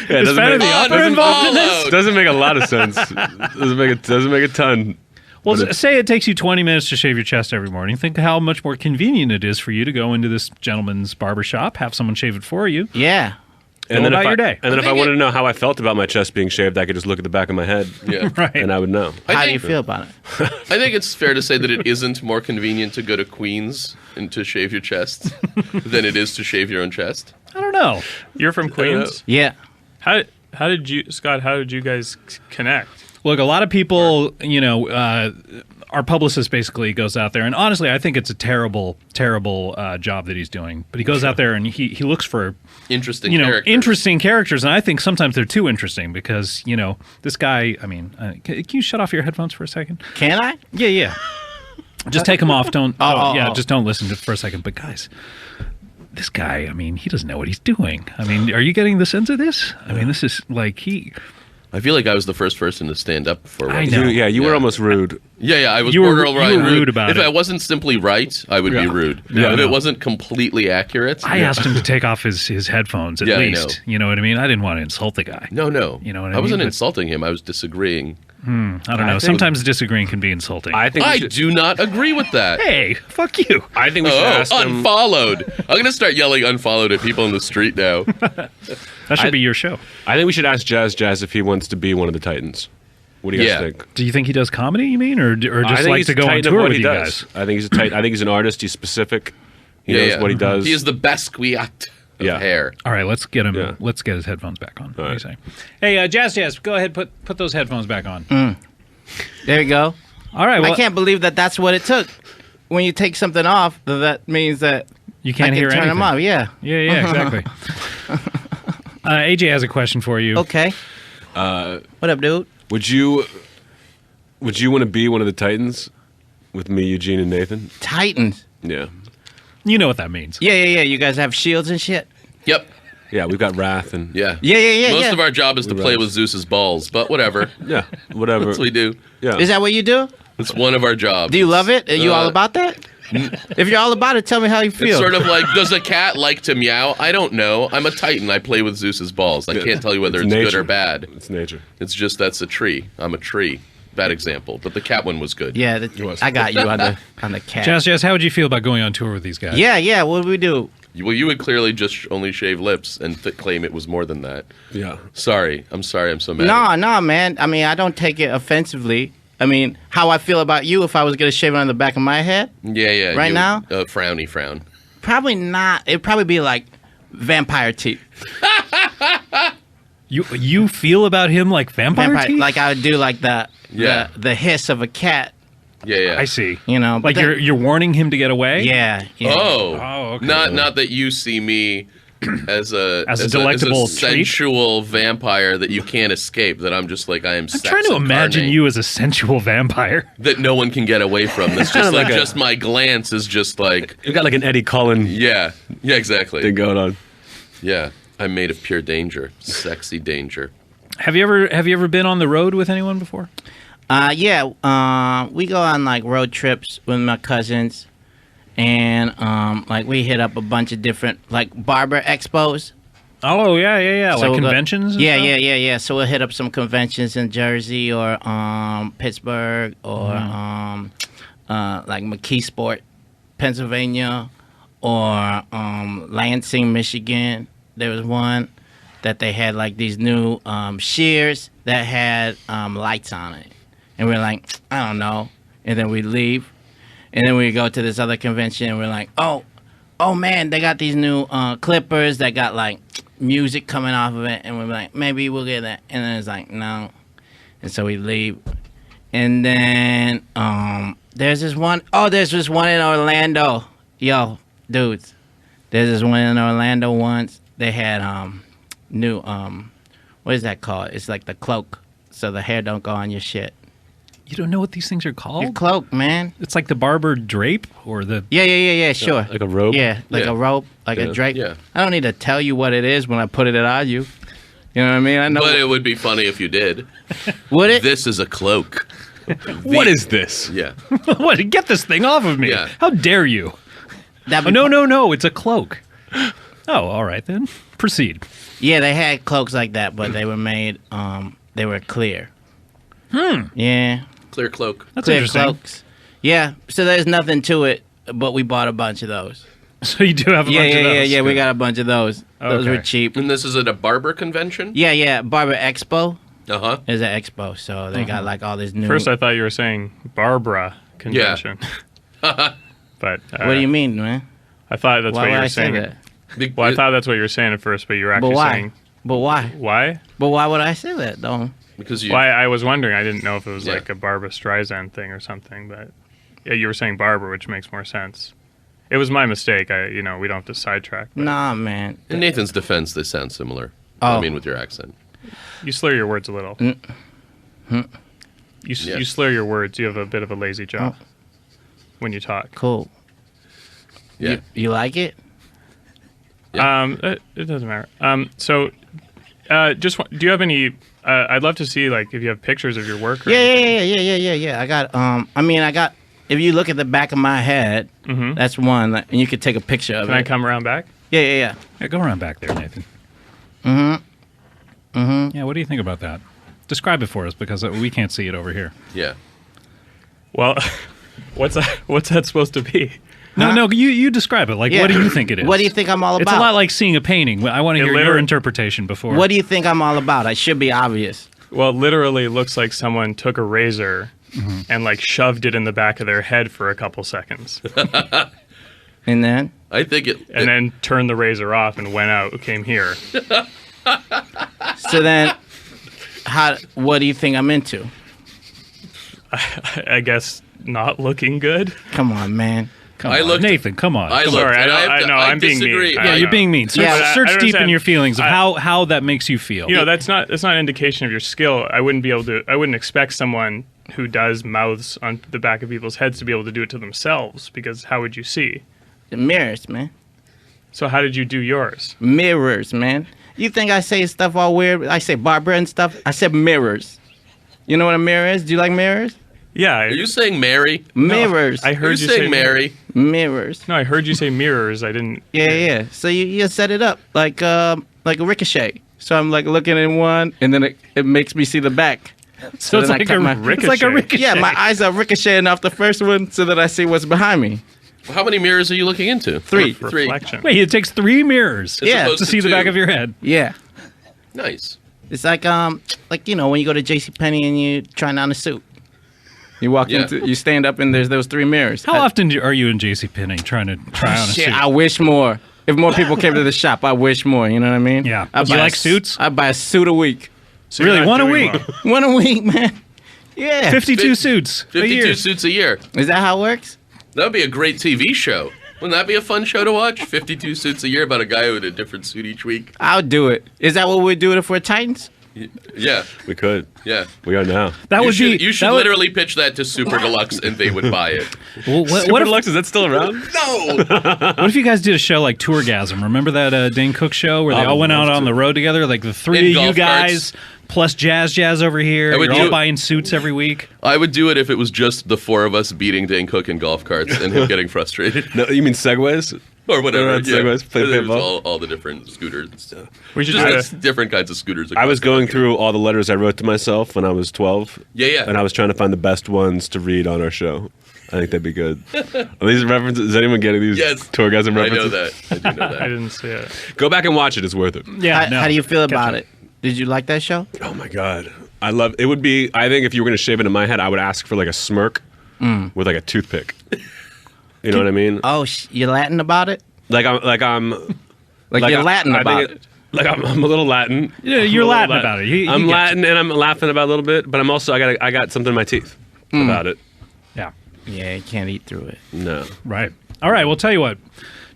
Yeah, Is Phantom of the Opera involved in this? Unfollowed. Doesn't make a lot of sense. Doesn't make a ton. Well, But say it takes you 20 minutes to shave your chest every morning. Think how much more convenient it is for you to go into this gentleman's barber shop, have someone shave it for you. Yeah. Go about if your day. And then if I think wanted to know how I felt about my chest being shaved, I could just look at the back of my head. Yeah. Right. And I would know. How do you feel about it? I think it's fair to say that it isn't more convenient to go to Queens and to shave your chest than it is to shave your own chest. I don't know. You're from Queens. Yeah. How did you, Scott? How did you guys connect? Look, a lot of people, our publicist basically goes out there, and honestly, I think it's a terrible, terrible job that he's doing. But he goes out there and he looks for Interesting characters. interesting characters, and I think sometimes they're too interesting because this guy. I mean, can you shut off your headphones for a second? Can I? Yeah. Just take them off. Don't. Oh. Just don't listen to it for a second. But guys, this guy. I mean, he doesn't know what he's doing. I mean, are you getting the sense of this? I mean, this is like he. I feel like I was the first person to stand up for what I he know. did. You were almost rude. Yeah, I was You were borderline rude about if it. I wasn't simply right, I would be rude. Yeah, if I it know. wasn't completely accurate, I asked him to take off his headphones at Yeah, I least. know. You know what I mean? I didn't want to insult the guy. No. You know what I I wasn't mean? But- insulting him. I was disagreeing. I don't know. think- Sometimes disagreeing can be insulting. I think we I should, do not agree with that. Hey, fuck you. I think we should Oh, ask him. unfollowed. I'm going to start yelling unfollowed at people in the street now. That should be your show. I think we should ask Jazz if he wants to be one of the Titans. What do you guys Yeah. think? Do you think he does comedy? You mean, or I just think like he's to a go on Titan of tour what with he you does. guys? I think he's a Titan. I think he's an artist. He's specific. He knows what he does. He is the Basquiat of Yeah. hair. All right, let's get him. Yeah. Let's get his headphones back on. What do you right. say? Hey, Jazz, go ahead. Put those headphones back on. There you go. All right. Well, I can't believe that's what it took. When you take something off, that means that you I can't can hear turn anything. them off. Yeah. Yeah, exactly. AJ has a question for you. Okay. What up, dude? Would you want to be one of the Titans with me, Eugene, and Nathan? Titans. Yeah. You know what that means. Yeah. You guys have shields and shit. Yep. Yeah, we've got Wrath and Yeah. Yeah. Most of our job is to play with Zeus's balls, but whatever. yeah, whatever. That's what we do. Yeah. Is that what you do? It's one of our jobs. Do you love it? Are you all Uh, about that? If you're all about it, tell me how you feel. It's sort of like, does a cat like to meow? I don't know. I'm a Titan. I play with Zeus's balls. I can't tell you whether it's good nature. or bad. It's nature. It's just that's a tree. I'm a tree. Bad example, but the cat one was good. Yeah, I got you on the cat. Jazz, how would you feel about going on tour with these guys? Yeah. What do we do? Well, you would clearly just only shave lips and claim it was more than that. Yeah. Sorry. I'm sorry. I'm so mad. No, man. I mean, I don't take it offensively. I mean, how I feel about you if I was gonna shave it on the back of my head? Yeah. Right now? Frowny frown. Probably not. It'd probably be like vampire teeth. You feel about him like vampire teeth? Like I would do like Yeah. the hiss of a cat. Yeah. I see. You know, Like but then- you're warning him to get away? Yeah. Oh. okay. Not that you see me as a delectable treat? sensual vampire that you can't escape. That I'm just like I am. I'm trying to imagine you as a sensual vampire. that no one can get away from. That's just like like just my glance is just like You got like an Eddie Cullen yeah exactly. thing going on. Yeah, I'm made of pure danger, sexy danger. Have you ever been on the road with anyone before? Yeah. We go on like road trips with my cousins, and like we hit up a bunch of different like barber expos. Oh yeah. So Like we'll go- conventions. And Yeah, stuff? yeah. So we'll hit up some conventions in Jersey or Pittsburgh or like McKeesport, Pennsylvania, or Lansing, Michigan. There was one that they had like these new shears that had lights on it, and we're like, I don't know. And then we leave, and then we go to this other convention, and we're like, oh man, they got these new clippers that got like music coming off of it, and we're like, maybe we'll get that. And then it's like, no. And so we leave. And then there's this one in Orlando. Yo, dudes. There's this one in Orlando once. They had new what is that called? It's like the cloak, so the hair don't go on your shit. You don't know what these things are Your called? cloak, man. It's like the barber drape or the. Yeah, sure. Like a robe? Yeah, like Yeah. a rope, like Yeah. a drape. Yeah. I don't need to tell you what it is when I put it on you. You know what I mean? I know. But it would be funny if you did. Would it? This is a cloak. What is this? Yeah. What? Get this thing off of me! Yeah. How dare you? That'd Oh, be no! It's a cloak. Oh, all right then. Proceed. Yeah, they had cloaks like that, but they were made. They were clear. Yeah, Clear cloak. That's clear interesting. cloaks. Yeah, so there's nothing to it, but we bought a bunch of those. So you do have a bunch of those. Yeah. We got a bunch of those. Those were Okay. cheap. And this is at a barber convention? Yeah. Barber Expo Uh-huh. is an expo, so they got like all this new. First, I thought you were saying Barbara convention. But what do you mean, man? I thought that's Why what would you I were say saying. that? Well, I thought that's what you were saying at first, but you were But actually why? saying But why? why? But why would I say that, though? Because you... Why? I was wondering. I didn't know if it was Yeah. like a Barbara Streisand thing or something, but yeah, you were saying Barber, which makes more sense. It was my mistake. We don't have to sidetrack. But Nah, man. In Nathan's defense, they sound similar. Oh. I mean, with your accent. You slur your words a little. Yeah. You slur your words. You have a bit of a lazy jaw when you talk. Cool. Yeah. You like it? It doesn't matter. So, do you have any? I'd love to see like if you have pictures of your work. Or anything. Yeah. I got. If you look at the back of my head, that's one, and you could take a picture of Can it. I come around back? Yeah. Yeah, go around back there, Nathan. Yeah, what do you think about that? Describe it for us because we can't see it over here. Yeah. Well, what's that supposed to be? No, you describe it. Like, Yeah. what do you think it is? What do you think I'm all It's about? a lot like seeing a painting. I want to It hear your literally- interpretation before. What do you think I'm all about? I should be obvious. Well, it literally looks like someone took a razor and like shoved it in the back of their head for a couple seconds, And then? I think it... and then turned the razor off and went out. Came here. So then, what do you think I'm into? I guess not looking good. Come on, man. Come I on. looked- Nathan, come on. I Come looked, Sorry, and I have to- know, I'm being mean. disagree. I Yeah, know. you're being mean. Search, Yeah, I search deep in understand. your feelings of how that makes you feel. That's not an indication of your skill. I wouldn't expect someone who does mouths on the back of people's heads to be able to do it to themselves, because how would you see? The mirrors, man. So how did you do yours? Mirrors, man. You think I say stuff all weird? I say Barber and stuff. I said mirrors. You know what a mirror is? Do you like mirrors? Yeah, Are you saying Mary? Mirrors. I Are heard you you say saying Mary? Mirrors. No, I heard you say mirrors. I didn't. Yeah. So you set it up like a ricochet. So I'm like looking in one, and then it makes me see the back. So it's then I like cut a my- it's like a Ricochet. ricochet. Yeah, my eyes are ricocheting off the first one, so that I see what's behind me. How many mirrors are you looking into? Three. Reflection. Wait, it takes 3 mirrors Yeah. opposed to see the two. back of your head. Yeah. Nice. It's like when you go to JCPenney and you trying on a suit. You walk Yeah. you stand up and there's those 3 mirrors. How often are you in JCPenney trying to try on a Shit, suit? I wish more. If more people came to the shop, I wish more. You know what I mean? Yeah. I Do you buy like suits? I buy a suit a week. So you're Really, not one a doing week? well. One a week, man. Yeah. 52 Fif- suits a 52 year. suits a year. Is that how it works? That would be a great TV show. Wouldn't that be a fun show to watch? 52 suits a year about a guy with a different suit each week. I'll do it. Is that what we'd do if we're Titans? Yeah. We could. Yeah. We are now. That You would should, be. you should that would- literally pitch that to Super Deluxe and they would buy it. Well, what, Super what if, Deluxe, is that still around? No. what if you guys did a show like Tourgasm? Remember that Dane Cook show where they I all would went out love on to. the road together? Like the three In of you golf guys carts. plus Jazz over here. I would You're all do- buying suits every week. I would do it if it was just the four of us beating Dane Cook in golf carts and him getting frustrated. No, you mean segways? Or whatever. Right, segways, play There's paintball. all the different scooters and stuff. We should Just do different kinds of scooters. I was across the going country. through all the letters I wrote to myself when I was 12. Yeah. And I was trying to find the best ones to read on our show. I think that'd be good. Are these references? Is anyone getting these Yes. Tourgasm I references? know that. I do know I that. didn't see it. Go back and watch it. It's worth it. Yeah. no. How do you feel about Gotcha. it? Did you like that show? Oh my god, I love it. Would be. I think if you were going to shave it in my head, I would ask for like a smirk with like a toothpick. You know what I mean? Oh, you're Latin about it? Like I'm You're Latin about it. Like I'm a little Latin. Yeah, I'm you're a little Latin about it. He I'm gets Latin and I'm laughing about it a little bit, but I'm also I got something in my teeth about it. Yeah. Yeah, you can't eat through it. No. Right. All right. Well, tell you what,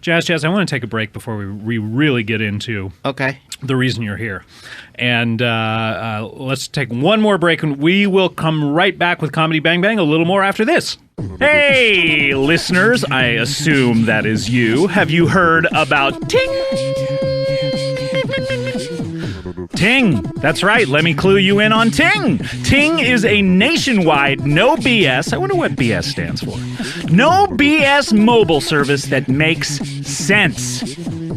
Jazz. I want to take a break before we really get into Okay. the reason you're here. And let's take one more break, and we will come right back with Comedy Bang Bang a little more after this. Hey, listeners, I assume that is you. Have you heard about Ting? Ting. That's right. Let me clue you in on Ting. Ting is a nationwide no BS. I wonder what BS stands for. No BS mobile service that makes sense.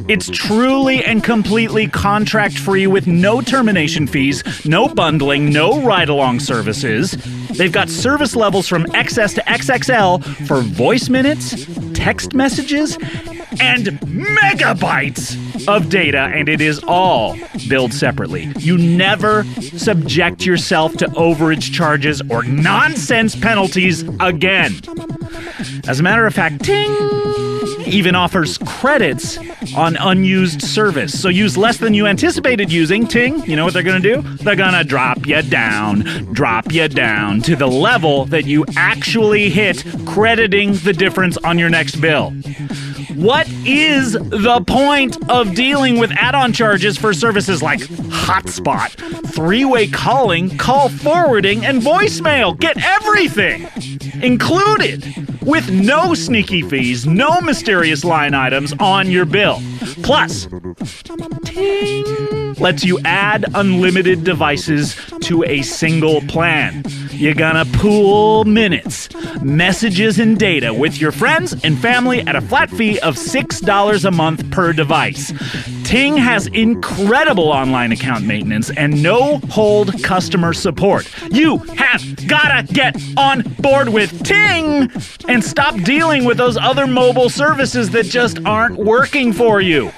It's truly and completely contract free with no termination fees, no bundling, no ride along services. They've got service levels from XS to XXL for voice minutes, text messages, and megabytes of data, and it is all billed separately. You never subject yourself to overage charges or nonsense penalties again. As a matter of fact, Ting even offers credits on unused service. So use less than you anticipated using. Ting, you know what they're going to do? They're going to drop you down to the level that you actually hit, crediting the difference on your next bill. What is the point of dealing with add-on charges for services like hotspot, three-way calling, call forwarding, and voicemail? Get everything included with no sneaky fees, no mysterious line items on your bill. Plus, Ting lets you add unlimited devices to a single plan. You're gonna pool minutes, messages, and data with your friends and family at a flat fee of $6 a month per device. Ting has incredible online account maintenance and no-hold customer support. You have gotta get on board with Ting and stop dealing with those other mobile services that just aren't working for you.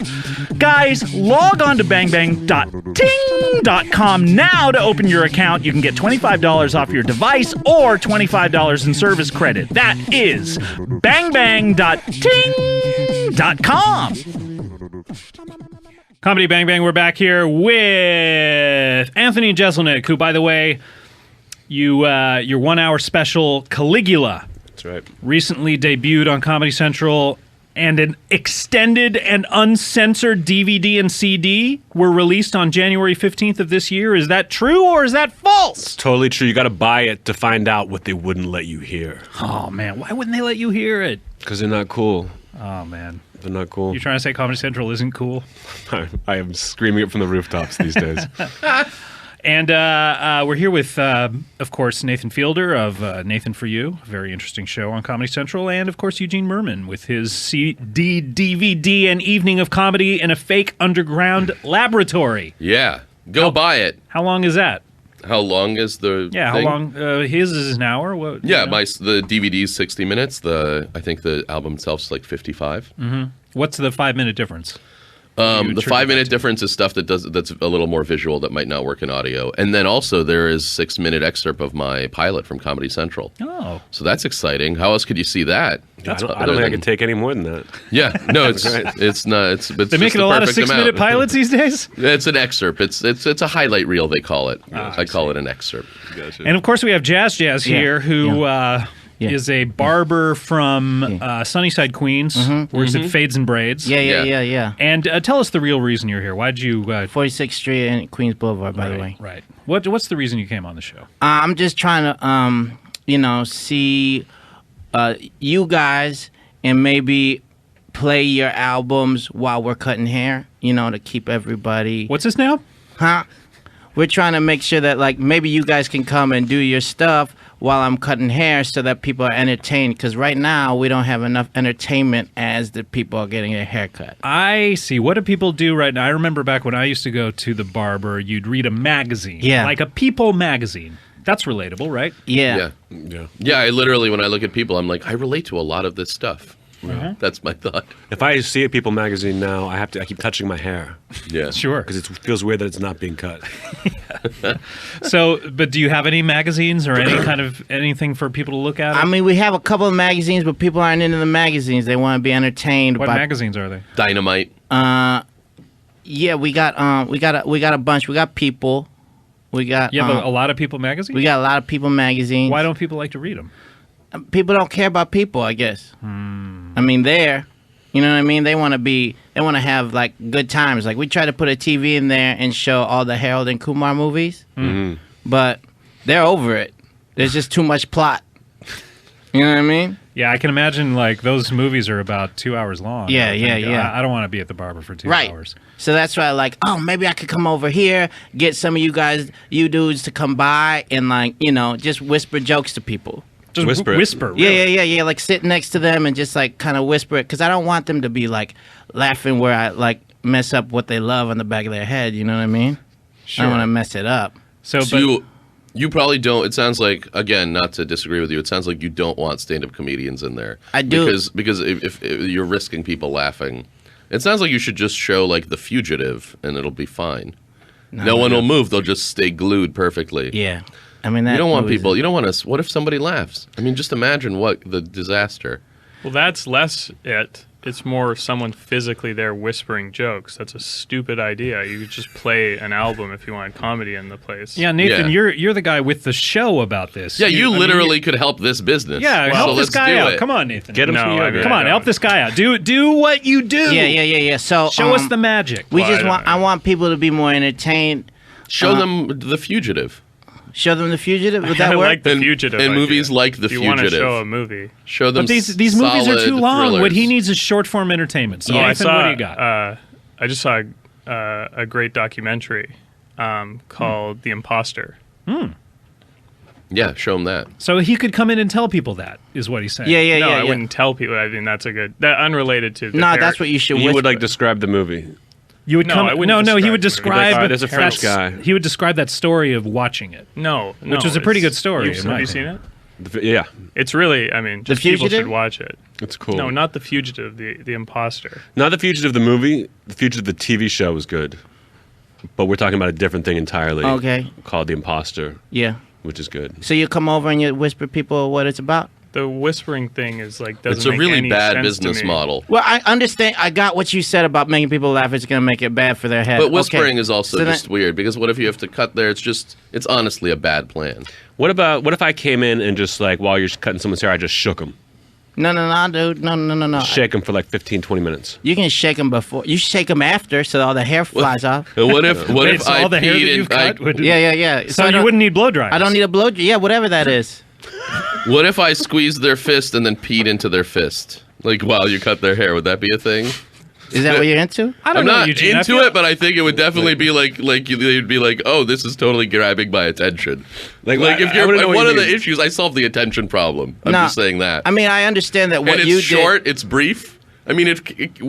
Guys, log on to bangbang.ting.com now to open your account. You can get $25 off your device or $25 in service credit. That is bangbang.ting.com. Comedy Bang Bang, we're back here with Anthony Jeselnik, who, by the way, your 1 hour special Caligula That's right. recently debuted on Comedy Central, and an extended and uncensored DVD and CD were released on January 15th of this year. Is that true or is that false? Totally true. You got to buy it to find out what they wouldn't let you hear. Oh, man. Why wouldn't they let you hear it? Because they're not cool. Oh, man. They're not cool. You're trying to say Comedy Central isn't cool? I am screaming it from the rooftops these days. And we're here with, of course, Nathan Fielder of Nathan For You, a very interesting show on Comedy Central, and, of course, Eugene Mirman with his CD, DVD, and Evening of Comedy in a Fake Underground Laboratory. Yeah. Go buy it. How long is that? How long is the Yeah, thing? how long? His is an hour? What, Yeah, you know? the DVD's 60 minutes. I think the album itself's like 55. What's the 5-minute difference? The attribute 5-minute difference is stuff that's a little more visual that might not work in audio. And then also there is 6-minute excerpt of my pilot from Comedy Central. Oh. So that's exciting. How else could you see that? I don't think I could take any more than that. Yeah, no, it's Right. it's not. It's They just making the a lot of perfect 6-minute amount. pilots these days? It's an excerpt. It's a highlight reel. They call it. I call it an excerpt. Gotcha. And, of course, we have Jazz Yeah, here, who Yeah. is a barber from Sunnyside, Queens, works at Fades and Braids. Yeah. And tell us the real reason you're here. Why'd you... 46th Street and Queens Boulevard, by the way. Right. What's the reason you came on the show? I'm just trying to, see you guys and maybe play your albums while we're cutting hair, to keep everybody... What's this now? Huh? We're trying to make sure that, like, maybe you guys can come and do your stuff while I'm cutting hair so that people are entertained. Because right now, we don't have enough entertainment as the people are getting a haircut. I see. What do people do right now? I remember back when I used to go to the barber, you'd read a magazine. Yeah. Like a People magazine. That's relatable, right? Yeah. Yeah. I literally, when I look at people, I'm like, I relate to a lot of this stuff. That's my thought. If I see a People magazine now, I keep touching my hair Yeah. Sure. because it feels weird that it's not being cut. So, but do you have any magazines or any kind of anything for people to look at? I mean, we have a couple of magazines, but people aren't into the magazines. They want to be entertained. What by, magazines are they? Dynamite. Yeah, we got a bunch. We got People. We got You have a lot of People magazines? we got a lot of People magazines. Why don't people like to read them? People don't care about people, I guess. I mean, you know what I mean? They want to have like good times. Like we try to put a TV in there and show all the Harold and Kumar movies, but they're over it. There's just too much plot. You know what I mean? Yeah, I can imagine like those movies are about 2 hours long. Yeah, I think. yeah. I don't want to be at the barber for 2 Right. hours. So that's why, like, maybe I could come over here, get some of you dudes to come by and like, just whisper jokes to people. Just Whisper it. whisper. Really. Yeah. Like sit next to them and just like kind of whisper it because I don't want them to be like laughing where I like mess up what they love on the back of their head. You know what I mean? Sure. I don't want to mess it up. So, So you probably don't. It sounds like, again, not to disagree with you, it sounds like you don't want stand-up comedians in there. I do. Because if you're risking people laughing, it sounds like you should just show like The Fugitive and it'll be fine. No one will move. They'll just stay glued perfectly. Yeah. I mean, that You don't want movie's- people. You don't want to. What if somebody laughs? I mean, just imagine what the disaster. Well, that's less it. It's more someone physically there whispering jokes. That's a stupid idea. You could just play an album if you wanted comedy in the place. yeah, Nathan, Yeah. you're the guy with the show about this. Yeah, you I mean, literally could help this business. Yeah, So help this let's guy do out. it. Come on, Nathan. Get him some No, yoga. I Come on, don't. help this guy out. Do what you do. Yeah. So Show us the magic. We Well, just I want. don't I want people to be more entertained. Show them The Fugitive. Show them The Fugitive. Would that I work? like The And- Fugitive. and idea. movies like The if you want to Fugitive. show a movie. Show them. But these movies are too solid long. What he thrillers. needs is short form entertainment. So I Nathan, saw. what do you got? I just saw a great documentary called The Imposter. Yeah, show them that. So he could come in and tell people that is what he's saying. Yeah. No, I wouldn't tell people. I think that's a good. That unrelated to. The No, hair- that's what you should. You would whisper. like describe the movie. You would No, come. I wouldn't No. He would describe describe. it. Like, there's a French that's- guy. He would describe that story of watching it. No, Which was a pretty good story, Have in my you seen opinion. it? Yeah, It's really. I mean, just people Fugitive? should watch it. it's cool. No, not The Fugitive. The Imposter. Not The Fugitive the movie. The Fugitive the TV show was good. But we're talking about a different thing entirely. Okay. Called The Imposter, Yeah. which is good. So you come over and you whisper people what it's about. The whispering thing is like doesn't It's a make really any bad sense to business me. model. Well, I understand. I got what you said about making people laugh. It's going to make it bad for their head. But whispering Okay. is also So just then- weird because what if you have to cut there? It's honestly a bad plan. What if I came in and just like while you're cutting someone's hair, I just shook them, No, dude. No. shake them for like 15, 20 minutes. You can shake them before. You shake them after, so all the hair flies off. What if Wait, if so I all the hair that peed you've in, cut would. Yeah. So I you don't- wouldn't need blow dryers. I don't need a blow. Yeah, whatever that is. What if I squeezed their fist and then peed into their fist? Like while you cut their hair, would that be a thing? Is that what you're into? I don't I'm know, not Eugene. I into feel- it, but I think it would definitely be like they'd be like, oh, this is totally grabbing my attention. Like if I you're wanna know what one you of the mean. issues, I solved the attention problem. I'm No, just saying that. I mean, I understand that what and you it's short, it's brief. I mean,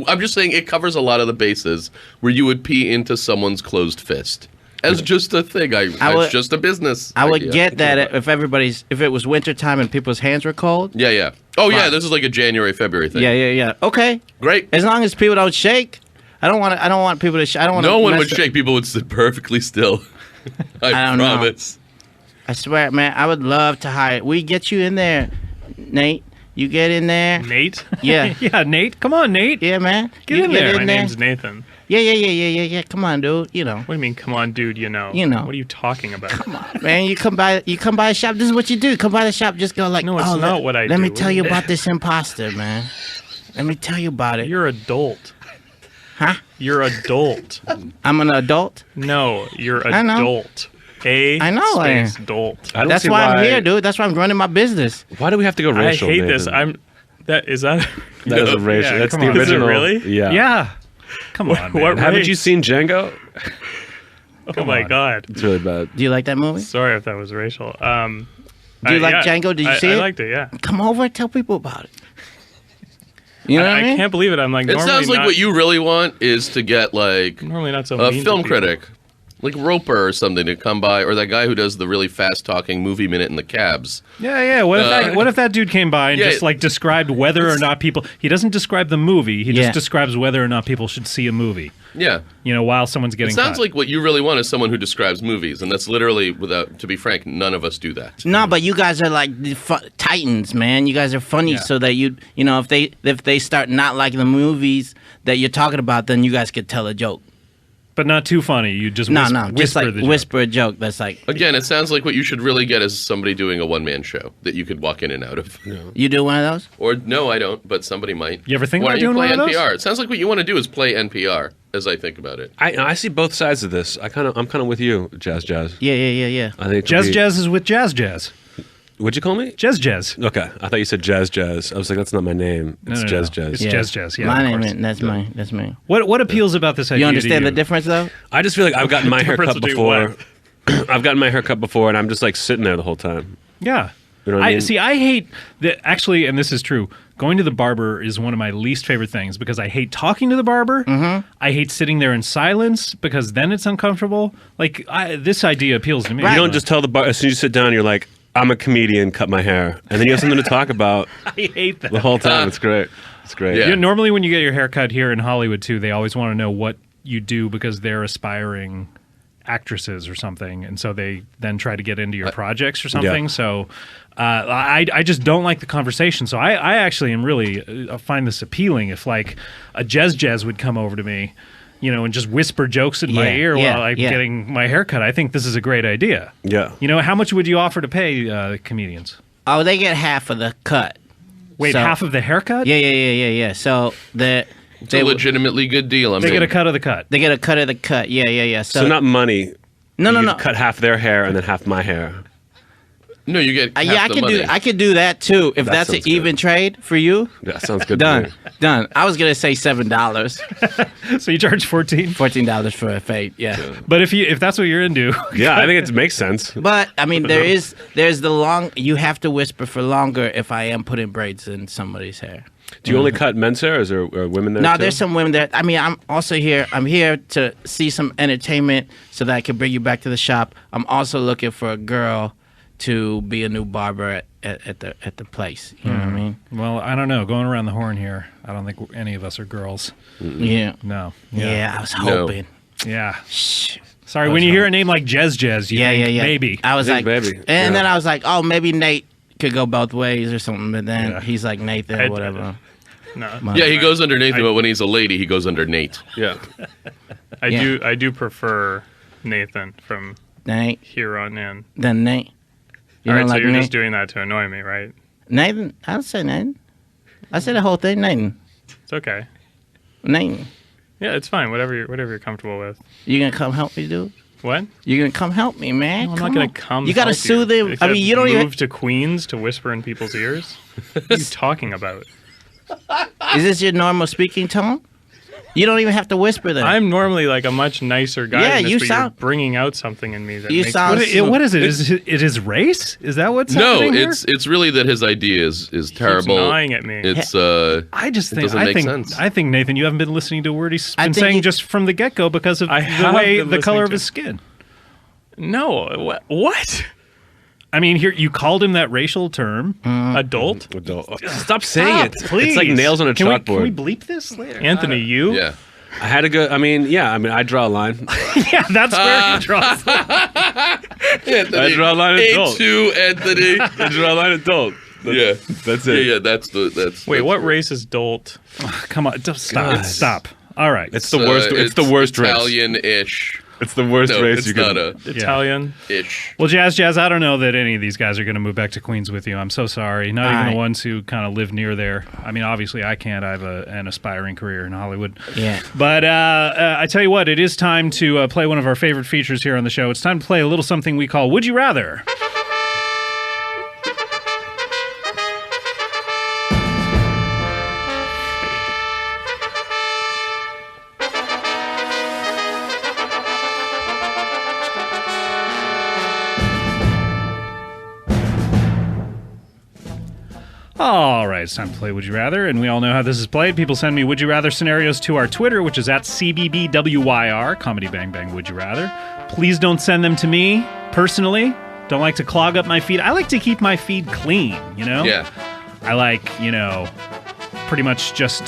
I'm just saying it covers a lot of the bases where you would pee into someone's closed fist. As just a thing, it's just a business. I would idea. get that if it was wintertime and people's hands were cold. Yeah. Oh yeah, this is like a January, February thing. Yeah. Okay. Great. As long as people don't shake. I don't want people to. I don't want. No one would shake. People would sit perfectly still. I don't know. promise. I swear, man. I would love to hire. We get you in there, Nate. You get in there. Nate? Yeah. Yeah, Nate. Come on, Nate. Yeah, man. Get You in there. My name's Nathan. Yeah. Come on, dude. You know. What do you mean, come on, dude, you know? You know. What are you talking about? Come on, man. You come by the shop. This is what you do. Come by the shop. Just go like, No, it's not what I Let do. me tell you about this imposter, man. Let me tell you about it. You're adult. Huh? You're adult. I'm an adult. No, you're I know. adult. I know I am. Space adult. I don't That's see why I'm here, dude. That's why I'm running my business. Why do we have to go I racial? hate this. Nathan? That is that. That is a racial. Yeah, That's come the on. Is it original. really? Yeah. Yeah. Come on, man. What Haven't race? you seen Django? Oh my on. god. It's really bad. Do you like that movie? Sorry if that was racial. Do you like Django? Did you see I it? liked it. Yeah. Come over and tell people about it. You know what I I mean? can't believe it. I'm like. It normally sounds like not, what you really want is to get like Normally not so. a mean to film people. critic, like Roper or something, to come by, or that guy who does the really fast-talking movie minute in the cabs. Yeah. What if that dude came by and Yeah, just like described whether or not people? He doesn't describe the movie. He Yeah. just describes whether or not people should see a movie. Yeah. You know, while someone's It getting. sounds cut. like what you really want is someone who describes movies, and that's literally, without to be frank, none of us do that. No, but you guys are like the titans, man. You guys are funny, Yeah. so that you know, if they start not liking the movies that you're talking about, then you guys could tell a joke. but not too funny. You just No, whisper just like the joke. whisper a joke. That's like Again, it sounds like what you should really get is somebody doing a one-man show that you could walk in and out of. you do one of those. Or no, I don't, but somebody might. You ever think Why about don't you doing play one of those? NPR? It sounds like what you want to do is play NPR, as I think about it. I see both sides of this. I'm kind of with you, Jazz. Yeah. I think it could Jazz be- Jazz is with Jazz. What'd you call me? Jazz. Okay, I thought you said Jazz. I was like, that's not my name. It's No. Jazz. It's Yeah. Jazz. Yeah, my of name course. is that's me. What appeals about this idea? You to understand the you? difference though? I just feel like I've gotten my Difference haircut between before. I've gotten my haircut before, and I'm just like sitting there the whole time. Yeah. You know what I mean? See, I hate that actually, and this is true. Going to the barber is one of my least favorite things because I hate talking to the barber. Mm-hmm. I hate sitting there in silence because then it's uncomfortable. Like this idea appeals to me. Right. You don't just tell the bar as soon as you sit down. You're like, I'm a comedian. Cut my hair, and then you have something to talk about I hate that. the whole time. It's great. It's great. Yeah. You know, normally, when you get your hair cut here in Hollywood, too, they always want to know what you do because they're aspiring actresses or something, and so they then try to get into your projects or something. Yeah. So I just don't like the conversation. So I actually am really find this appealing. If like a Jazz would come over to me, you know, and just whisper jokes in my Yeah, ear yeah, while I'm yeah. getting my hair cut, I think this is a great idea. Yeah. You know, how much would you offer to pay comedians? Oh, they get half of the cut. Wait, So- half of the haircut? Yeah. So It's a legitimately good deal. They get a cut of the cut. They get a cut of the cut. Yeah. So not money. no. You cut half their hair and then half my hair. No, you get half Yeah, I the could money. do. I could do that too. If That that's an sounds good. even trade for you, Yeah, sounds good. To done, me. done. I was gonna say $7, So you charge 14. $14 for a fade. Yeah. But if that's what you're into, Yeah, I think it makes sense. But I mean, there's the long. You have to whisper for longer if I am putting braids in somebody's hair. Do you only cut men's hair, or is there women there? No, too? there's some women there. I mean, I'm also here. I'm here to see some entertainment so that I can bring you back to the shop. I'm also looking for a girl to be a new barber at the place. You know what I mean? well, I don't know. Going around the horn here, I don't think any of us are girls. Yeah. No. Yeah, I was No. hoping. Yeah. Shh. Sorry, when you hear a name like Jazz, you Yeah, think yeah. maybe. I was Big like, baby. and Yeah. then I was like, oh, maybe Nate could go both ways or something. But then Yeah. he's like Nathan I- or whatever. No. Yeah, he goes under Nathan, but when he's a lady, he goes under Nate. Yeah. I do prefer Nathan from Nate, here on in. then Nate. You All right, don't so like you're Nate? just doing that to annoy me, right? Nathan? I would say Nathan. I said the whole thing, Nathan. It's okay. Nathan. Yeah, it's fine. Whatever you're comfortable with. You gonna come help me, dude? What? You gonna come help me, man? No, I'm Come not gonna on. come. You gotta help soothe him. I Except mean, you don't move even. to Queens to whisper in people's ears. What are you talking about? Is this your normal speaking tone? You don't even have to whisper then. I'm normally like a much nicer guy. Yeah, than this, you but sound- you're bringing out something in me that You makes sound- What is it? Is it his race? Is that what's No, happening here? it's really that his idea is keeps terrible. gnawing at me. It's I just it think doesn't I make think sense. I think Nathan, you haven't been listening to a word he's I been think saying you- just from the get go because of I the have way been the color listening of to- his skin. No, what? I mean, here you called him that racial term. Adult? Stop saying it. Please, It's like nails on a can chalkboard. Can we bleep this later? Anthony, you? yeah. I had to go. I mean, I draw a line. Yeah, that's where he draws. Anthony, I draw a line of adult. A2 Anthony. I draw a line adult. Yeah, That's it. Yeah, that's. Wait, what race is Dolt? Come on, stop. All right. It's the worst. It's the worst race. Italian-ish. It's the worst No, race it's you not can. Italian-ish. Well, Jazz, I don't know that any of these guys are going to move back to Queens with you. I'm so sorry. Not even the ones who kind of live near there. I mean, obviously, I can't. I have an aspiring career in Hollywood. Yeah. But I tell you what, it is time to play one of our favorite features here on the show. It's time to play a little something we call Would You Rather? All right, it's time to play Would You Rather, and we all know how this is played. People send me Would You Rather scenarios to our Twitter, which is at CBBWYR, Comedy Bang Bang Would You Rather. Please don't send them to me personally. Don't like to clog up my feed. I like to keep my feed clean, you know? Yeah. I like, pretty much just,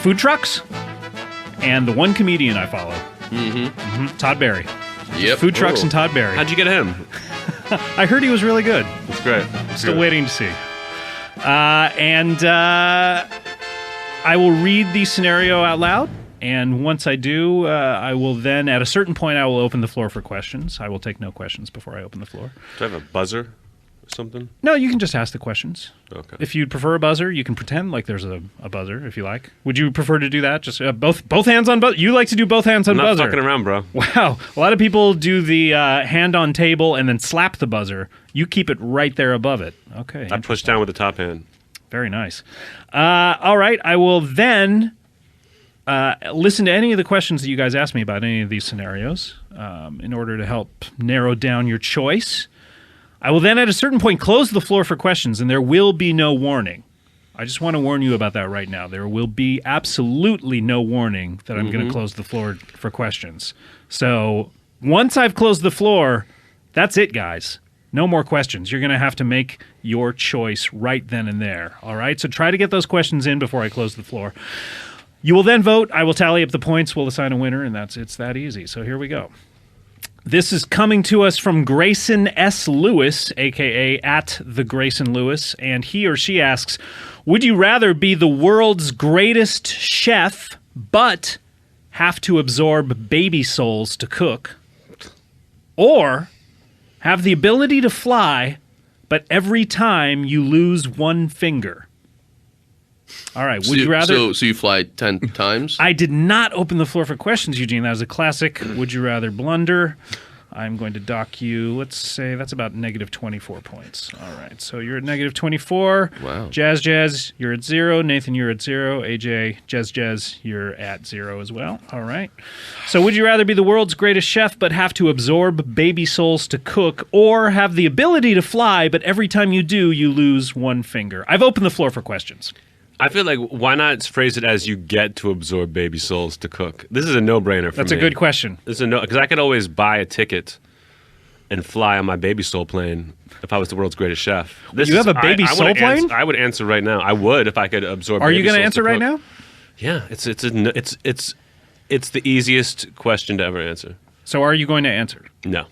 food trucks and the one comedian I follow. Todd Barry. Yep. Food trucks and Todd Barry. How'd you get him? I heard he was really good. That's great. Still waiting to see. And I will read the scenario out loud. And once I do, I will then, at a certain point, I will open the floor for questions. I will take no questions before I open the floor. Do I have a buzzer or something? No, you can just ask the questions. Okay. If you'd prefer a buzzer, you can pretend like there's a buzzer, if you like. Would you prefer to do that? Just both hands on buzzer? You like to do both hands on I'm not buzzer. fucking around, bro. Wow. A lot of people do the hand on table and then slap the buzzer. You keep it right there above it. Okay. I push down with the top hand. Very nice. All right. I will then listen to any of the questions that you guys ask me about any of these scenarios in order to help narrow down your choice. I will then, at a certain point, close the floor for questions, and there will be no warning. I just want to warn you about that right now. There will be absolutely no warning that I'm going to close the floor for questions. So once I've closed the floor, that's it, guys. No more questions. You're going to have to make your choice right then and there. All right? So try to get those questions in before I close the floor. You will then vote. I will tally up the points. We'll assign a winner, and it's that easy. So here we go. This is coming to us from Grayson S. Lewis, a.k.a. at the Grayson Lewis, and he or she asks, would you rather be the world's greatest chef but have to absorb baby souls to cook, or have the ability to fly but every time you lose one finger? All right, would you rather... So you fly 10 times? I did not open the floor for questions, Eugene. That was a classic would you rather blunder. I'm going to dock you, let's say that's about negative 24 points. All right, so you're at negative 24. Wow. Jazz, you're at 0. Nathan, you're at 0. AJ, Jazz, you're at 0 as well. All right. So would you rather be the world's greatest chef but have to absorb baby souls to cook, or have the ability to fly but every time you do, you lose one finger? I've opened the floor for questions. I feel like, why not phrase it as you get to absorb baby souls to cook? This is a no-brainer for That's me. a good question. This is a no, because I could always buy a ticket and fly on my baby soul plane if I was the world's greatest chef. You have a baby soul plane? I would answer right now. I would if I could absorb. Are you going to answer right now? Yeah, it's the easiest question to ever answer. So are you going to answer? No.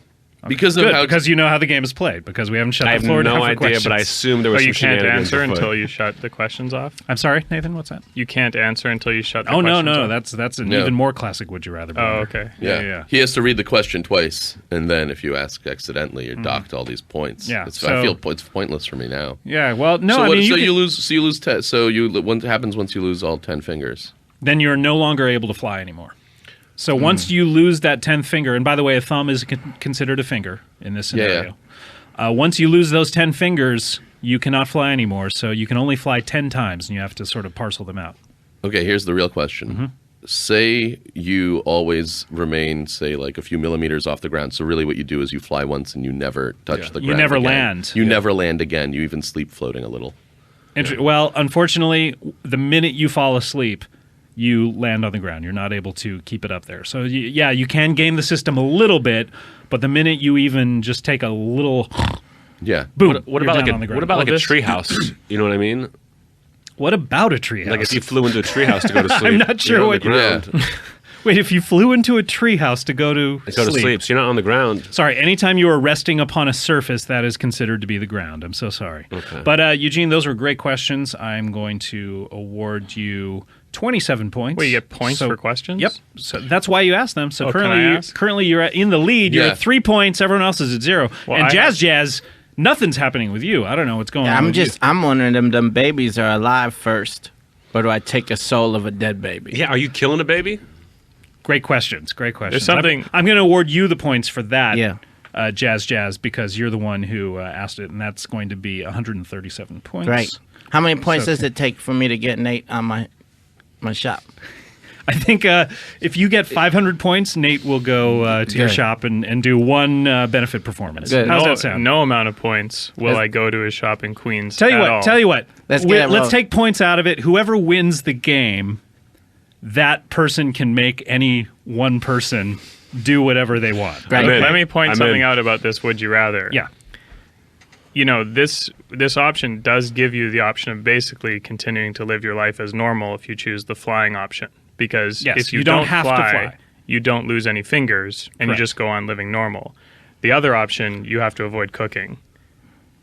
Because of Good, how because you know how the game is played. Because we haven't shut the floor I have down no for idea, questions. but I assume there was But some you can't shenanigans answer afoot. until you shut the questions off? I'm sorry, Nathan. What's that? You can't answer until you shut the Oh questions no, off? that's an Yeah. even more classic. Would you rather? Oh, blunder. okay. Yeah. He has to read the question twice, and then if you ask accidentally, you're docked all these points. Yeah, I so- feel it's pointless for me now. Yeah. Well, no. so I what, mean, so you you can- lose. So you lose 10. So what happens once you lose all 10 fingers? then you're no longer able to fly anymore. So once you lose that 10th finger, and by the way, a thumb is considered a finger in this scenario. Once you lose those 10 fingers, you cannot fly anymore. So you can only fly 10 times, and you have to sort of parcel them out. Okay, here's the real question. Say you always remain, say, like a few millimeters off the ground. So really what you do is you fly once and you never touch the ground. You never again. land. You never land again. You even sleep floating a little. Well, unfortunately, the minute you fall asleep, you land on the ground. You're not able to keep it up there. So, you can game the system a little bit, but the minute you even just take a little Yeah. boom, What you're about down like on the a ground. what about like a this- tree house? You know what I mean? What about a treehouse? Like if you flew into a tree house to go to sleep. I'm not sure you're on what the ground. Wait, if you flew into a treehouse to go to Go to sleep, so you're not on the ground. Sorry, anytime you are resting upon a surface, that is considered to be the ground. I'm so sorry. Okay. But Eugene, those were great questions. I'm going to award you 27 points. Wait, you get points for questions? Yep. So that's why you asked them. So can I ask? currently you're in the lead. You're Yeah. at 3 points. Everyone else is at 0. Well, and I Jazz, nothing's happening with you. I don't know what's going on. I'm wondering them babies are alive first, or do I take a soul of a dead baby? Yeah, are you killing a baby? Great questions. Great questions. There's something- I'm going to award you the points for that. Yeah. Jazz, because you're the one who asked it, and that's going to be 137 points. Right. How many points So- does it take for me to get Nate on my shop? I think if you get 500 points, Nate will go to your Good. shop and do one benefit performance. Good. How's no, that sound? no amount of points will I go to his shop in Queens. Tell you at what. all. Let's get it Let's rolling. take points out of it. Whoever wins the game, that person can make any one person do whatever they want. Right. I'm in. Let me point I'm something in. out about this. Would you rather? Yeah. You know, this option does give you the option of basically continuing to live your life as normal if you choose the flying option. Because Yes, if you, you don't have to fly, fly. you don't lose any fingers, and Correct. you just go on living normal. The other option, you have to avoid cooking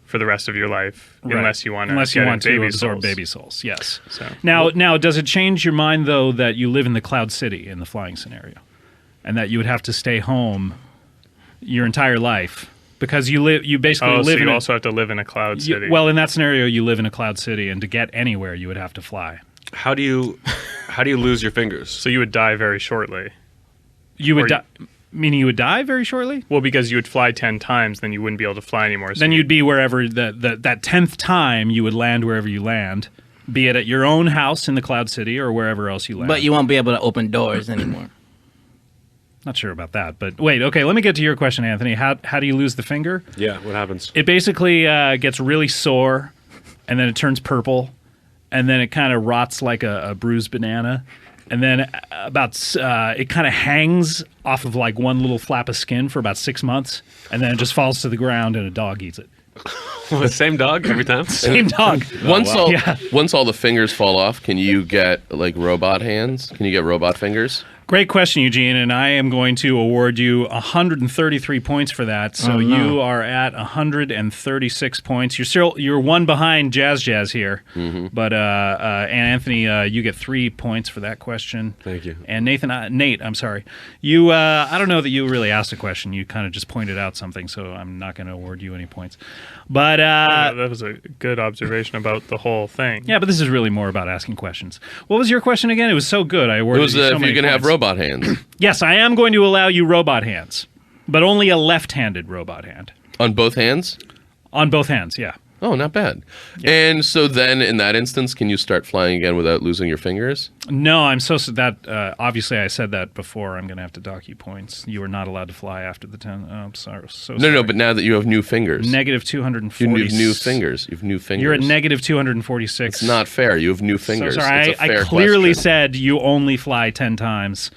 for the rest of your life, Right. unless you want to Unless you get want in to baby absorb souls. baby souls. Yes. So Now, does it change your mind though that you live in the Cloud City in the flying scenario, and that you would have to stay home your entire life because you basically so live in you a- also have to live in a cloud city. well, in that scenario, you live in a Cloud City, and to get anywhere, you would have to fly. How do you lose your fingers? so you would die very shortly. You would Or die, meaning you would die very shortly. Well, because you would fly 10 times, then you wouldn't be able to fly anymore. So Then you'd be wherever that 10th time you would land wherever you land, be it at your own house in the Cloud City or wherever else you land. But you won't be able to open doors anymore. Not sure about that, but wait. Okay, let me get to your question, Anthony. How do you lose the finger? Yeah, what happens? It basically gets really sore, and then it turns purple, and then it kind of rots like a bruised banana, and then it kind of hangs off of like one little flap of skin for about 6 months, and then it just falls to the ground, and a dog eats it. Same dog every time? Same dog. Once all Yeah. once all the fingers fall off, can you get like robot hands? Can you get robot fingers? Great question, Eugene, and I am going to award you 133 points for that. So you are at 136 points. You're one behind Jazz here, but and Anthony, you get 3 points for that question. Thank you. And Nate, I'm sorry, you. I don't know that you really asked a question. You kind of just pointed out something, so I'm not going to award you any points. But that was a good observation about the whole thing. yeah, but this is really more about asking questions. What was your question again? It was so good. I It awarded was you so if many you're gonna have points. robot hands Yes, I am going to allow you robot hands, but only a left-handed robot hand. on both hands. On both hands, yeah. Oh, not bad. And so then, in that instance, can you start flying again without losing your fingers? No, I'm so that. Obviously, I said that before. I'm going to have to dock you points. You are not allowed to fly after the 10. Oh, I'm sorry. So No, sorry. no. But now that you have new fingers, Negative you 240. have new fingers. You have new fingers. You're at negative 246. It's not fair. You have new So fingers. sorry, It's a I fair clearly question. said you only fly 10 times.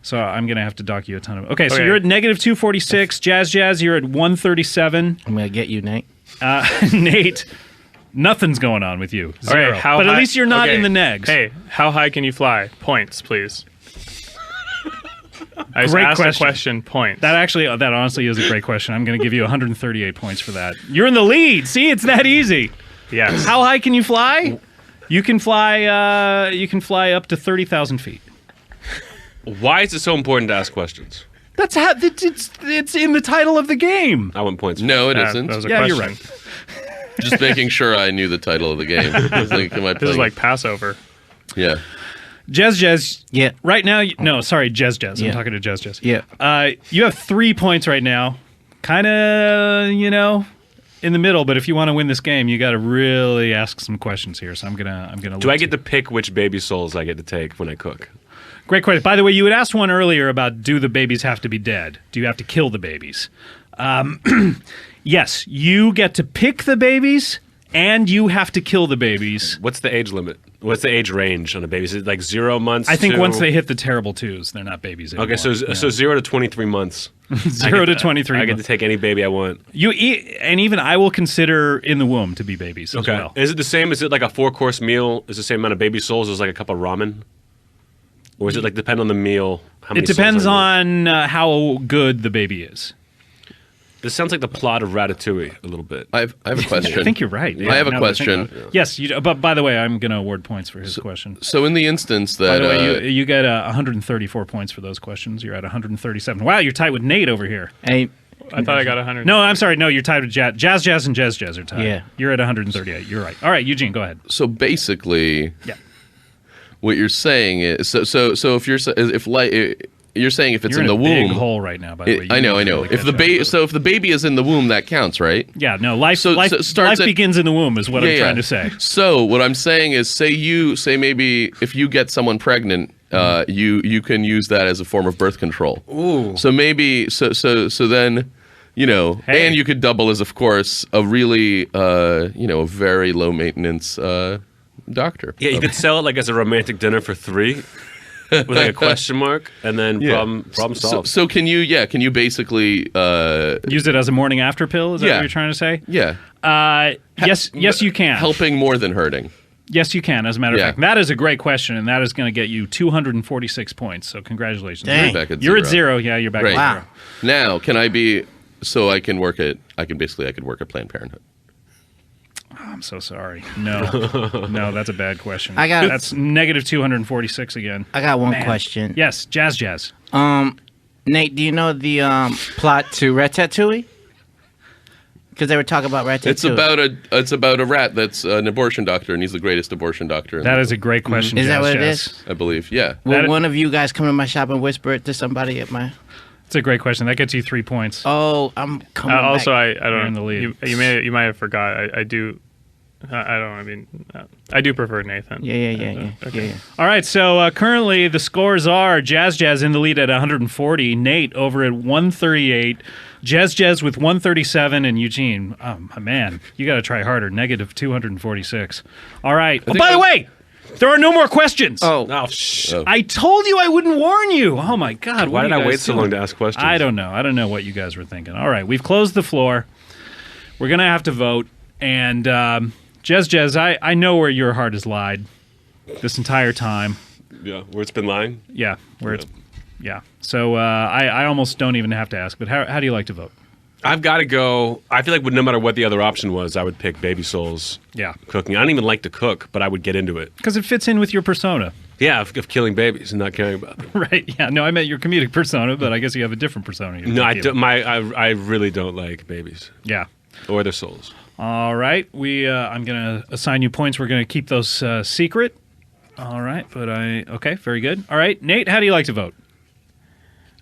So I'm going to have to dock you a ton of. Okay, so Okay. you're at negative 246. Jazz, you're at 137. I'm gonna get you, Nate. Nate, nothing's going on with you. All right, Zero. how But at high- least you're not okay. in the negs. Hey, how high can you fly? Points, please. I just Great asked question. a question. Points. That honestly is a great question. I'm going to give you 138 points for that. You're in the lead. See, it's that easy. yes. How high can you fly? You can fly. You can fly up to 30,000 feet. Why is it so important to ask questions? That's how it's in the title of the game. I want points. No, it Yeah, isn't. that was a Yeah, you're question. right. Just making sure I knew the title of the game. I was like, am I This is playing- like Passover. yeah. Jez. Yeah. Right now, no, sorry, Jez. I'm Yeah. talking to Jez. Yeah. You have 3 points right now. Kind of, in the middle. But if you want to win this game, you got to really ask some questions here. So I'm gonna. Do I get to pick which baby souls I get to take when I cook? Great question. By the way, you had asked one earlier about do the babies have to be dead? Do you have to kill the babies? Yes, you get to pick the babies, and you have to kill the babies. What's the age limit? What's the age range on a baby? Is it like 0 months? I think to- once they hit the terrible 2s, they're not babies anymore. Okay, so 0 to 23 months. 0 to 23. I get to take any baby I want. And even I will consider in the womb to be babies as Okay. well. Is it the same? Is it like a 4-course meal? Is it the same amount of baby souls as like a cup of ramen? Or is it like depend on the meal How many It depends souls are in how good the baby is. This sounds like the plot of Ratatouille a little bit. I have a question. I think you're right. I have a now that I think question. about it. Yes, but by the way, I'm going to award points for his question. So in the instance By that the way, you get 134 points for those questions. You're at 137. Wow, you're tied with Nate over here. Hey, I thought I got 100. No, I'm sorry. No, you're tied with Jazz. Jazz and Jazz are tied. Yeah. You're at 138. You're right. All right, Eugene, go ahead. so basically, Yeah. what you're saying is so if you're saying if it's You're in in the a big womb. hole right now, by the way. I You know. need to really If the catch baby, up. so if the baby is in the womb, that counts, right? Yeah, no, life So it starts at- begins in the womb is what I'm trying to say. So what I'm saying is, say maybe if you get someone pregnant, you can use that as a form of birth control. Ooh. So maybe so then, Hey. and you could double as, of course, a really a very low maintenance doctor. Yeah, you could sell it like as a romantic dinner for 3 with like a question mark, and then problem solved. So can you basically Use it as a morning after pill? Is that Yeah. what you're trying to say? yeah Yes, you can. helping more than hurting? Yes, you can. As a matter of Yeah. fact, that is a great question, and that is going to get you 246 points. So congratulations. Dang. Back at You're at zero. 0. Yeah, you're back Right. at Wow. 0. Now, can I be? So I can work at. I could work at Planned Parenthood. I'm so sorry. No, no, that's a bad question. That's negative 246 again. I got one Man. question. Yes, Jazz. Nate, do you know the plot to Ratatouille? Because they were talking about Ratatouille. It's about a rat that's an abortion doctor, and he's the greatest abortion doctor. That is a great question. Is that Jazz, what it Jazz. is? I believe. Yeah. Will that- one of you guys come to my shop and whisper it to somebody at my? It's a great question. That gets you 3 points. Oh, I'm coming. Also, back. I You're don't. in the lead. You might have forgot. I do. I don't. I mean, I do prefer Nathan. Yeah. All right, so currently the scores are Jazz in the lead at 140, Nate over at 138, Jazz with 137, and Eugene, oh, man, you got to try harder, negative 246. All right. Oh, by the way, there are no more questions. Oh, Oh, shh. I told you I wouldn't warn you. Oh, my God. Why what did are I you wait guys so doing? long to ask questions? I don't know. I don't know what you guys were thinking. All right, we've closed the floor. We're going to have to vote. And Jazz, I know where your heart has lied this entire time. Yeah, where it's been lying. Yeah, yeah. So I almost don't even have to ask, but how do you like to vote? I've got to go. I feel like no matter what the other option was, I would pick Baby Souls. Yeah. Cooking. I don't even like to cook, but I would get into it. Because it fits in with your persona. Yeah, of killing babies and not caring about them. Right, yeah. No, I meant your comedic persona, but I guess you have a different persona. No, I don't. I really don't like babies Yeah. or their souls. All right. I'm going to assign you points. We're going to keep those secret. All right. Okay, very good. All right. Nate, how do you like to vote?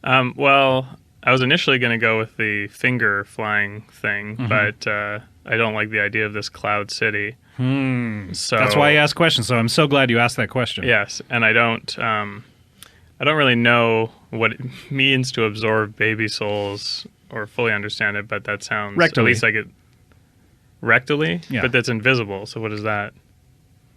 Well, I was initially going to go with the finger flying thing, but I don't like the idea of this cloud city. So That's why I asked questions, so I'm so glad you asked that question. Yes, and I don't really know what it means to absorb baby souls or fully understand it, but that sounds Rectally. at least like it rectally. Yeah. But that's invisible. So what is that?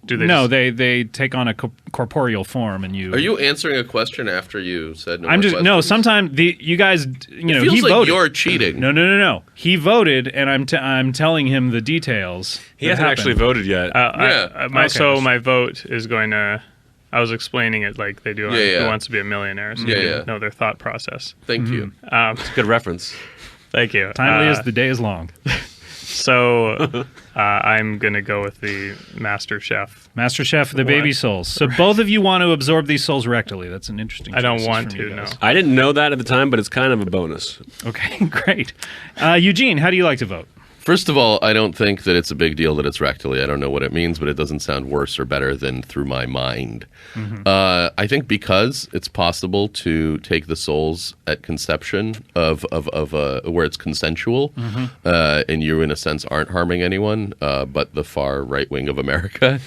Do they? No, just- they take on a corporeal form, and you. Are you answering a question after you said no? I'm more just no. questions? Sometimes you guys, It he feels like voted. you're cheating. No. He voted, and I'm telling him the details. He that hasn't happened. actually voted yet. Yeah. My vote is going to. I was explaining it like they do on Yeah. Who Wants to Be a Millionaire, so Yeah, you yeah. know their thought process. Thank you. It's a good reference. Thank you. Timely as the day is long. So I'm going to go with the Master Chef. Master Chef, the baby souls. So both of you want to absorb these souls rectally. That's an interesting. I don't choices want from you to, no. guys. I didn't know that at the time, but it's kind of a bonus. Okay, great. Eugene, how do you like to vote? First of all, I don't think that it's a big deal that it's rectally. I don't know what it means, but it doesn't sound worse or better than through my mind. I think because it's possible to take the souls at conception of where it's consensual, and you in a sense aren't harming anyone, but the far right wing of America,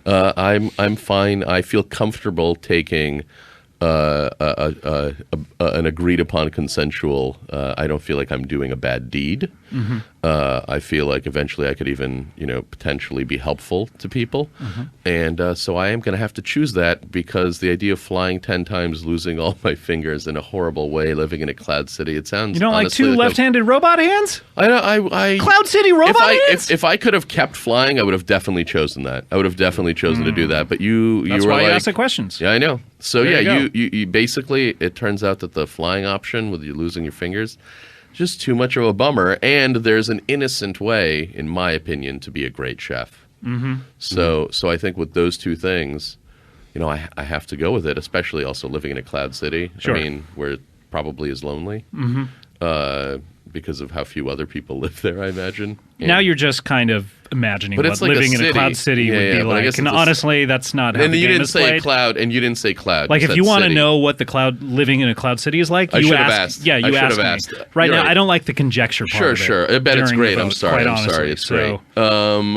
I'm fine. I feel comfortable taking an agreed upon consensual. I don't feel like I'm doing a bad deed. I feel like eventually I could even, potentially be helpful to people. And so I am going to have to choose that because the idea of flying 10 times, losing all my fingers in a horrible way, living in a cloud city, it sounds You don't like honestly two a- left-handed robot hands? I Cloud City robot hands? if I could have kept flying, I would have definitely chosen that. I would have definitely chosen to do that. But you That's were why like, you asked the questions. yeah, I know. So There yeah, you go. you basically, it turns out that the flying option with you losing your fingers, just too much of a bummer. And there's an innocent way, in my opinion, to be a great chef. Mm-hmm. So I think with those two things, I have to go with it. Especially also living in a cloud city. Sure. I mean, where it probably is lonely. Because of how few other people live there, I imagine. Now you're just kind of imagining But what it's like a living in a city. cloud city would Yeah, be but I like. guess And it's a- honestly, that's not how And the you game didn't is say played. cloud, and you didn't say cloud. Like, you if said you want to city. know what the cloud living in a cloud city is like, I you should have ask. asked. Yeah, I you should asked have me. asked. Right You're now, right. I don't like the conjecture part Sure, of it. sure. I bet it's during the great. I'm vote, sorry. quite I'm sorry. honestly. It's So,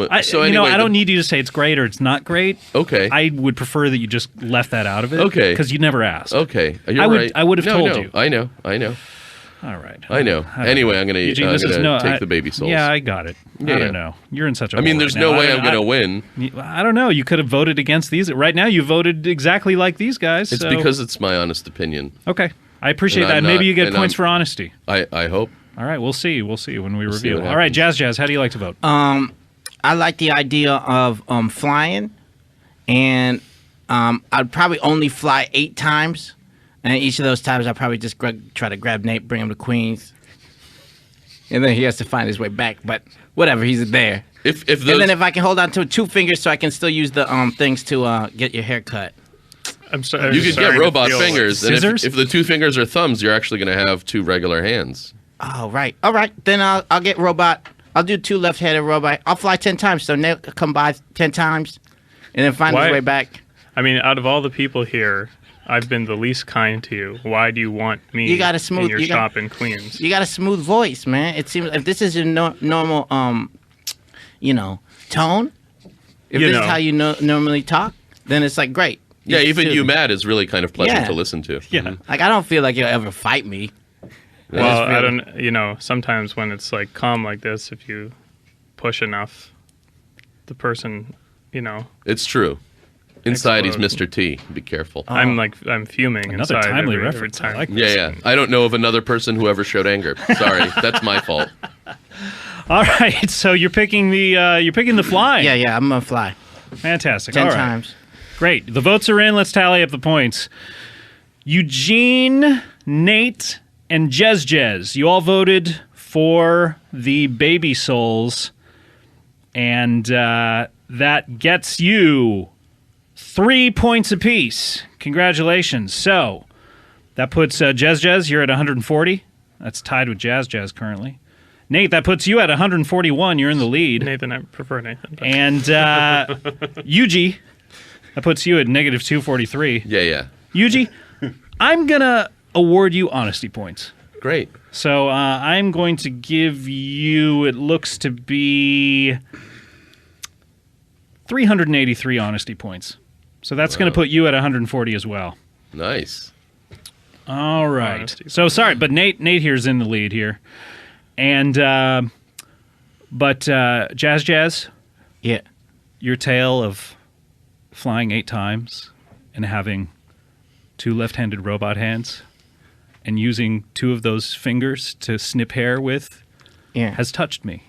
great. So anyway, I don't need you to say it's great or it's not great. Okay. I would prefer that you just left that out of it. Okay. Because you never asked. Okay, you're right. I would have No, told no, you. I know. All right. I know. Anyway, I'm gonna Eugene, this is take the baby souls. Yeah, I got it. Yeah, I yeah. don't know. You're in such a I mean, hole there's right no now. way I'm gonna win. I don't know. You could have voted against these. Right now, you voted exactly like these guys. It's so- because it's my honest opinion. Okay. I appreciate And that. I'm Maybe not- you get and points I'm- for honesty. I hope. All right. We'll see. We'll see when we see reveal. what All right, happens. Jazz. How do you like to vote? I like the idea of flying, and I'd probably only fly 8 times, and each of those times I'd probably just try to grab Nate, bring him to Queens, and then he has to find his way back. But whatever, he's there. If And those, then if I can hold on to 2 fingers, so I can still use the things to get your hair cut. I'm sorry. you could get robot fingers, and Scissors? if the 2 fingers are thumbs, you're actually going to have 2 regular hands. Oh, right. All right. Then I'll get robot. I'll do 2 left-handed robot. I'll fly 10 times, so Nate will come by 10 times, and then find his Why- way back. I mean, out of all the people here, I've been the least kind to you. Why do you want me You got a smooth- in your you got- shop in Queens? You got a smooth voice, man. It seems if this is your normal, tone. If You this know. is how you normally talk, then it's like great. Yeah, even soothe you me. mad is really kind of pleasant Yeah. to listen to. Yeah. Like I don't feel like you'll ever fight me. Well, That's I really- don't. Sometimes when it's like calm like this, if you push enough, the person, It's true. Inside, he's Explode. Mr. T. Be careful. I'm fuming Another inside timely every reference. I time. like Yeah, yeah. I don't know of another person who ever showed anger. Sorry, that's my fault. All right. So you're picking the flying. Yeah, I'm gonna fly Fantastic. 10 All right. times. Great. The votes are in. Let's tally up the points. Eugene, Nate, and Jez. You all voted for the baby souls. And that gets you 3 points apiece. Congratulations. So that puts Jez, you're at 140. That's tied with Jazz currently. Nate, that puts you at 141. You're in the lead. Nathan, I prefer Nathan. but- And Yuji, that puts you at negative 243. Yeah, yeah. Yuji, I'm going to award you honesty points. Great. So I'm going to give you, it looks to be 383 honesty points. So that's going to put you at 140 as well. Nice. All right. Honesty. So sorry, but Nate here's in the lead here. And, Jazz, Yeah. your tale of flying 8 times and having 2 left-handed robot hands and using 2 of those fingers to snip hair with Yeah. has touched me.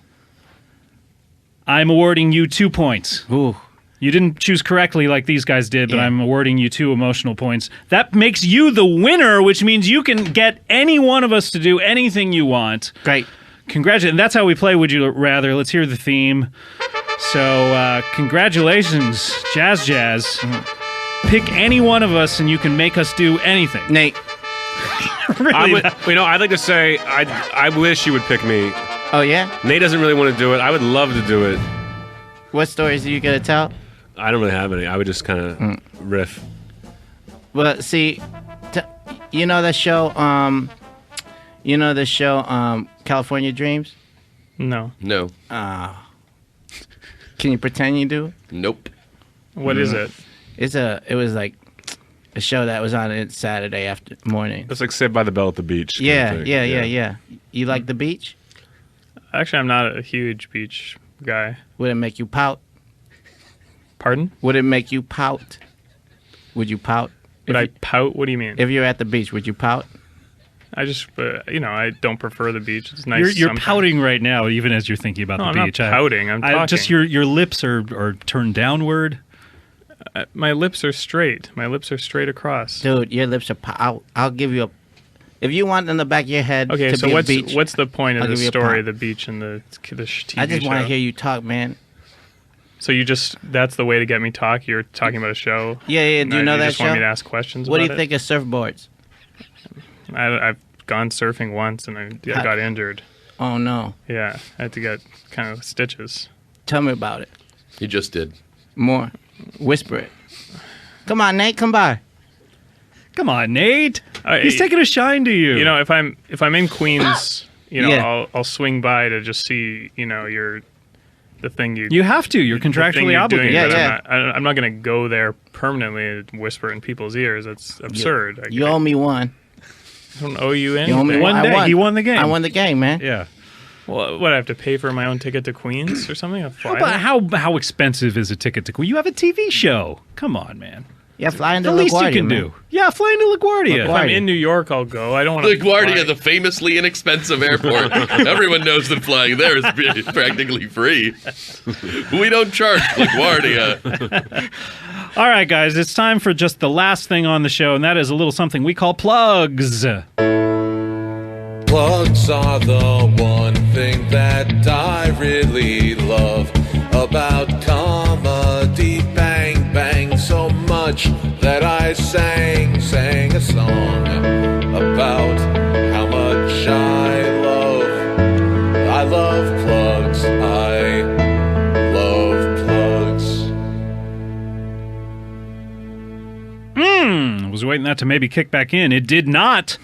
I'm awarding you 2 points. Ooh. You didn't choose correctly like these guys did, but Yeah. I'm awarding you 2 emotional points. That makes you the winner, which means you can get any one of us to do anything you want. Great. Congratulations. And that's how we play Would You Rather. Let's hear the theme. So, congratulations, Jazz. Pick any one of us and you can make us do anything. Nate. Really, I'd like to say I wish you would pick me. Oh yeah. Nate doesn't really want to do it. I would love to do it. What stories are you gonna tell? I don't really have any. I would just kind of riff. Well, see, you know the show. California Dreams. No. No. Can you pretend you do? Nope. What is it? It was like a show that was on Saturday after morning. It's like Saved by the Bell at the beach. kind of Yeah, thing. yeah. You like the beach? Actually, I'm not a huge beach guy. Would it make you pout? Pardon? Would it make you pout? Would you pout? Would if I you, pout? What do you mean? if you're at the beach, would you pout? I just, I don't prefer the beach. It's nice. you're sometimes. pouting right now, even as you're thinking about No, the I'm not beach. pouting. I'm talking. Just your lips are turned downward. My lips are straight. My lips are straight across. Dude, your lips are. I'll give you a. If you want in the back of your head Okay, to so be a beach, what's the point of I'll the give you a story, pop. the beach and the TV I just want show? to hear you talk, man. So that's the way to get me talk? You're talking about a show? Yeah. Do you know that just show? want me to ask questions What do about you think of surfboards? I've gone surfing once and I got injured. Oh no! Yeah, I had to get kind of stitches. Tell me about it. You just did. More. Whisper it. Come on, Nate. Come by. Come on, Nate. I- He's taking a shine to you. You know, if I'm in Queens, Yeah. I'll swing by to just see, the thing you have to. You're the thing contractually you're obligated. doing, Yeah, but I'm not going to go there permanently and whisper in people's ears. That's absurd. You owe me one. I don't owe you You anything. owe me One I day, won. he won the game. I won the game, man. Yeah. Well, what, I have to pay for my own ticket to Queens or something? I fly But there? how expensive is a ticket to? You have a TV show. Come on, man. Yeah, fly into The least LaGuardia, you can man. do. Yeah, fly into LaGuardia. If I'm in New York, I'll go. I don't want to LaGuardia, the famously inexpensive airport. Everyone knows that flying there is practically free. We don't charge LaGuardia. All right, guys, it's time for just the last thing on the show, and that is a little something we call plugs. Plugs are the one thing that I really love about comedy. Bang, bang, so much that I sang a song about how much I love plugs. I love plugs. I was waiting that to maybe kick back in. It did not.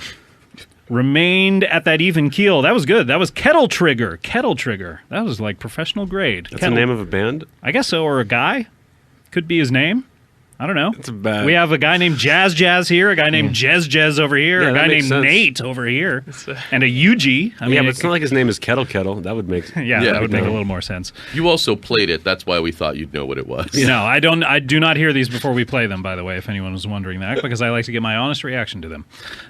Remained at that even keel. That was good. That was Kettle Trigger. Kettle Trigger. That was like professional grade. That's the name of a band? I guess so, or a guy. Could be his name. I don't know. It's a bad. We have a guy named Jazz here, a guy named Jez over here, Yeah, a that guy makes named sense. Nate over here, and a Eugene. I mean, Yeah, but it's not like his name is Kettle. That would make. yeah, Yeah, that would make a no. little more sense. You also played it. That's why we thought you'd know what it was. No, I don't. I do not hear these before we play them. By the way, if anyone was wondering that, because I like to get my honest reaction to them.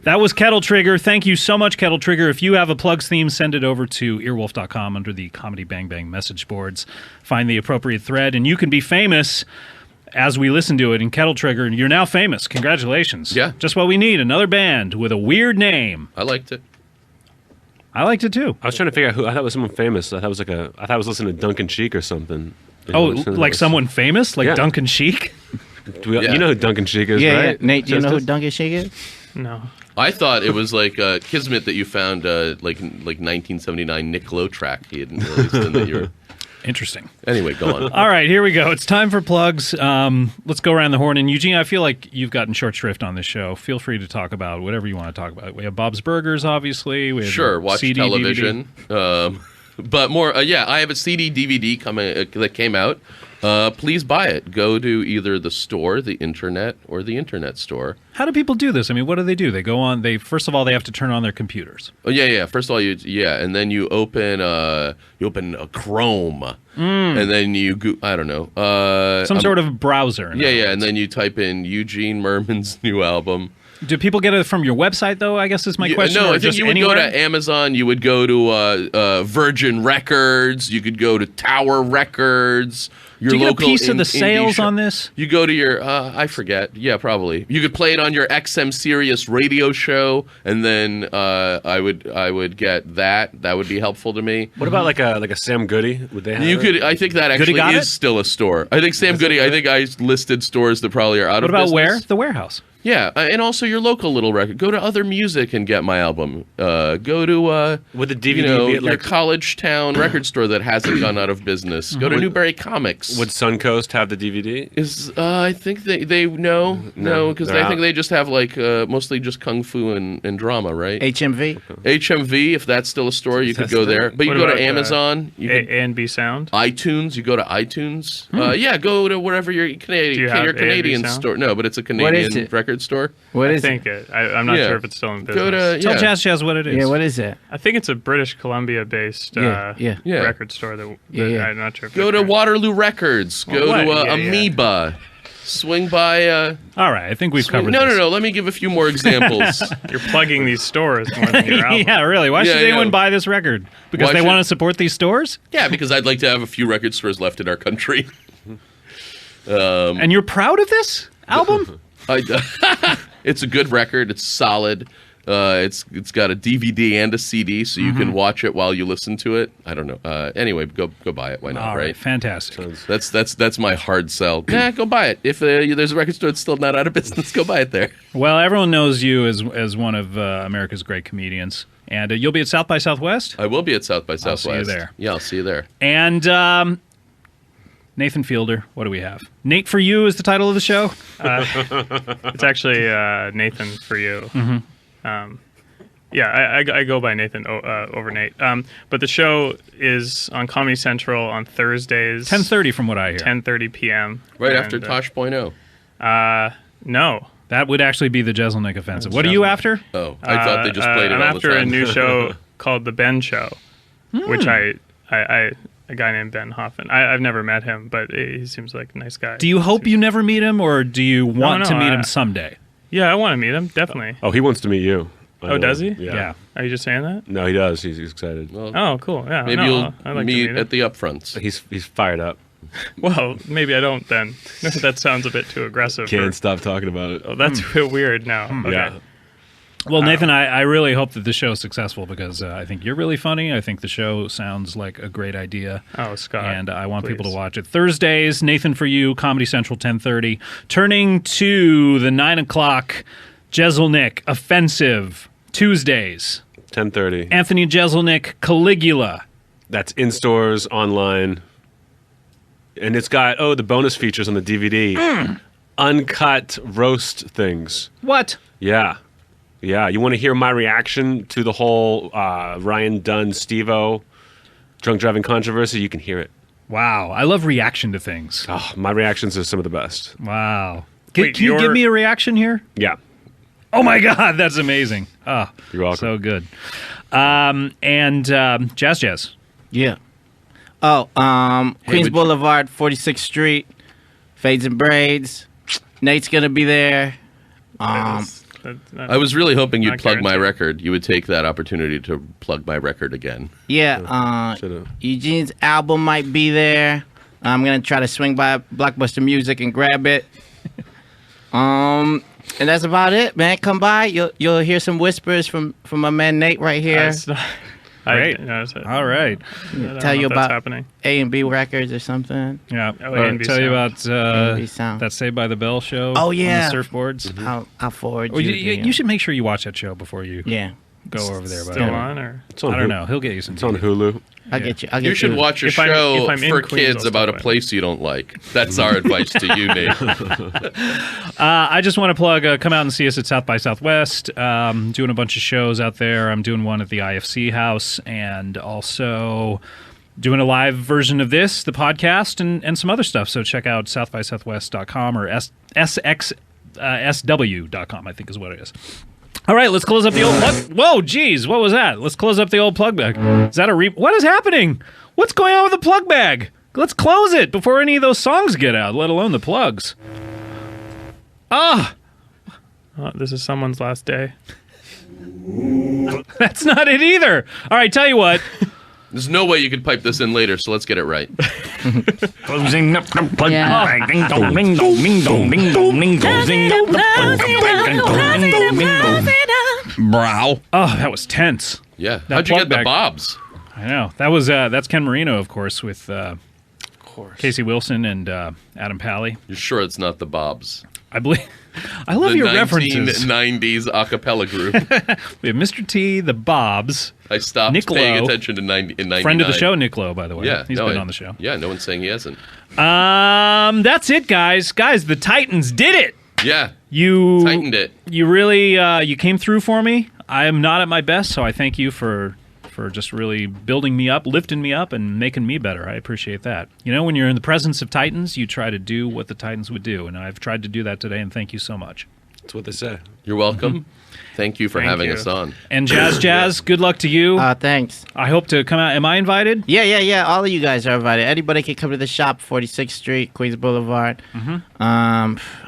That was Kettle Trigger. Thank you so much, Kettle Trigger. If you have a plugs theme, send it over to earwolf.com under the Comedy Bang Bang message boards. Find the appropriate thread, and you can be famous as we listen to it in Kettle Trigger. You're now famous. Congratulations. Yeah. Just what we need. Another band with a weird name. I liked it. I liked it too. I was trying to figure out who. I thought it was someone famous. I thought I was listening to Duncan Sheik or something. Oh, like someone famous? Like Yeah. Duncan Sheik? You know who Duncan Sheik is, Yeah, right? yeah. Nate, do you know who Justice? Duncan Sheik is? No. I thought it was like Kismet that you found like 1979 Nick Lowe track he hadn't released and that you were... Interesting. Anyway, go on. All right, here we go. It's time for plugs. Let's go around the horn. And Eugene, I feel like you've gotten short shrift on this show. Feel free to talk about whatever you want to talk about. We have Bob's Burgers, obviously. We have Sure, watch CD, television. But more, I have a CD DVD coming that came out. Please buy it. Go to either the store, the internet, or the internet store. How do people do this? I mean, what do? They go on. First of all, they have to turn on their computers. Oh yeah. First of all, and then you open a Chrome, and then you I don't know Some sort of browser. in other yeah, words. and then you type in Eugene Mirman's new album. Do people get it from your website, though? I guess is my question. No, or I think just you would anywhere? go to Amazon. You would go to Virgin Records. You could go to Tower Records. Your Do you get a local piece of the indie sales shop. on this? You go to your, I forget. Yeah, probably. You could play it on your XM Sirius radio show, and then I would get that. That would be helpful to me. What about like a Sam Goody? Would they have You it? could. I think that Goody actually got is it? still a store. I think Sam Goody. I think I listed stores that probably are out What of about business. where? The warehouse. Yeah, and also your local little record. Go to Other Music and get my album. Go to Would the DVD you know, be at, your like- college town record store that hasn't gone out of business. Go to Newberry Comics. Would Suncoast have the DVD? Is I think they no because they're I think out. they just have like mostly just kung fu and drama, right? HMV? HMV, if that's still a store, you could go there. But you What go to about, Amazon. You A could, and B Sound? iTunes. You go to iTunes. Yeah, go to wherever your Do you Canadian have your Canadian A&B Sound? store. No, but it's a is Canadian it? record store. What I is think it? I'm not Yeah. sure if it's still in business. Go to Tell yeah. Jazz what it is. Yeah, what is that? I think it's a British Columbia-based Yeah. record store. Yeah. I'm not sure. If Go they're to Waterloo Records. Go what? to Yeah, yeah. Amoeba. Swing by. All right, I think we've covered No. this. Let me give a few more examples. You're plugging these stores more than your album. Yeah, really. Why Yeah, should I anyone know. buy this record? Because Why they should- want to support these stores? Yeah, because I'd like to have a few record stores left in our country. And you're proud of this album? It's a good record. It's solid. It's got a DVD and a CD, so you can watch it while you listen to it. I don't know. Anyway, go buy it. Why not? All right, fantastic. That's my hard sell. Yeah, go buy it. If there's a record store that's still not out of business, go buy it there. Well, everyone knows you as one of America's great comedians, and you'll be at South by Southwest. I will be at South by Southwest. I'll see you there. Yeah, I'll see you there. And Nathan Fielder, what do we have? Nate for You is the title of the show. It's actually Nathan for You. Yeah, I go by Nathan over Nate. But the show is on Comedy Central on Thursdays. 10:30 from what I hear. 10:30 p.m. Right after Tosh.0. No. That would actually be the Jeselnik offensive. What are you after? Oh, I thought they just played it I'm all the after time. a new show called The Ben Show, which a guy named Ben Hoffman. I've never met him, but he seems like a nice guy. Do you hope you never meet him, or do you want to meet him someday? Yeah, I want to meet him, definitely. Oh, he wants to meet you. Oh, does he? Yeah. Are you just saying that? No, he does. He's excited. Well, Oh, cool. Yeah. maybe no, you'll I'd like meet to meet at the upfronts. He's fired up. Well, maybe I don't then. That sounds a bit too aggressive. Can't stop talking about it. Oh, that's real weird now. Okay. Yeah. Well, Nathan, I really hope that the show is successful because I think you're really funny. I think the show sounds like a great idea. Oh, Scott. And I want people please. to watch it. Thursdays, Nathan for You, Comedy Central, 10:30. Turning to the 9 o'clock Jeselnik Offensive, Tuesdays. 10:30. Anthony Jeselnik, Caligula. That's in stores, online. And it's got, the bonus features on the DVD. Uncut roast things. What? Yeah. Yeah. You want to hear my reaction to the whole Ryan Dunn, Steve-O drunk driving controversy? You can hear it. Wow. I love reaction to things. Oh, my reactions are some of the best. Wow. Wait, can you give me a reaction here? Yeah. Oh, my God. That's amazing. Oh, You're welcome. so good. And Jazz. Yeah. Oh, Queens would you- Boulevard, 46th Street, Fades and Braids. Nate's gonna be there. I was really hoping you'd Not plug my guaranteed. record. You would take that opportunity to plug my record again. Yeah. Should've. Eugene's album might be there. I'm gonna try to swing by Blockbuster Music and grab it. And that's about it, man. Come by. You'll hear some whispers from my man Nate right here. That's not, Great. All right. Tell you about happening. A&B Records or something. Yeah. Oh, A&B tell you Sound. about A&B Sound. that Saved by the Bell show. Oh, yeah. On the surfboards. I'll forward Well, you. you should make sure you watch that show before you Yeah. go over there. Still on, or It's on I don't know. He'll get you some. It's on TV. Hulu. I'll get you. I'll get You should watch a If I'm- show if I'm in for Queens, kids I'll about a stop by. place you don't like. That's our advice to you, Nate. I just want to plug, come out and see us at South by Southwest. Doing a bunch of shows out there. I'm doing one at the IFC house and also doing a live version of this, the podcast, and some other stuff. So check out southbysouthwest.com or SXSW.com, I think is what it is. All right, let's close up the old plug. Whoa, geez, what was that? Let's close up the old plug bag. Is that a what is happening? What's going on with the plug bag? Let's close it before any of those songs get out, let alone the plugs. this is someone's last day. That's not it either. All right, tell you what. There's no way you could pipe this in later, so let's get it right. Closing up the plug Yeah. bag. Ding dong, ding dong, ding dong, ding dong, ding dong. Closing up the plug bag. Ding dong, ding dong, ding dong. Brow. Oh, that was tense. Yeah. That How'd you plug get the bag. bobs? I know. That was that's Ken Marino, of course, with Casey Wilson and Adam Pally. You're sure it's not the bobs? I believe. I love The your references. 1990s a cappella group. We have Mr. T, the Bobs, I stopped Niccolo. paying attention in 99. friend of the show, Nicolo, by the way. Yeah. He's no, been on the show. Yeah, no one's saying he hasn't. That's it, guys. Guys, the Titans did it. Yeah. You Tightened it. You really you came through for me. I am not at my best, so I thank you for just really building me up, lifting me up, and making me better. I appreciate that. You know, when you're in the presence of Titans, you try to do what the Titans would do, and I've tried to do that today, and thank you so much. That's what they say. You're welcome. Thank you for Thank having you. us on. And Jazz, good luck to you. Thanks. I hope to come out. Am I invited? Yeah. All of you guys are invited. Anybody can come to the shop, 46th Street, Queens Boulevard.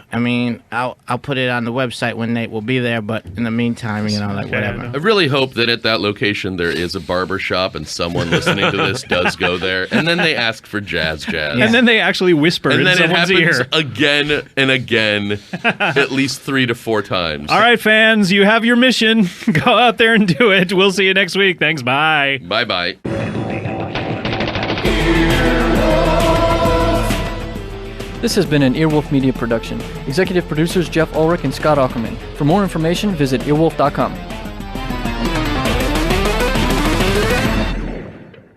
I mean, I'll put it on the website when Nate will be there. But in the meantime, you know, like whatever. I really hope that at that location there is a barber shop and someone listening to this does go there, and then they ask for jazz. And then they actually whisper and in then it someone's happens ear. again and again, at least 3 to 4 times. All right, fans, you have your mission. Go out there and do it. We'll see you next week. Thanks. Bye. Bye-bye. This has been an Earwolf Media production. Executive producers Jeff Ulrich and Scott Ackerman. For more information, visit earwolf.com.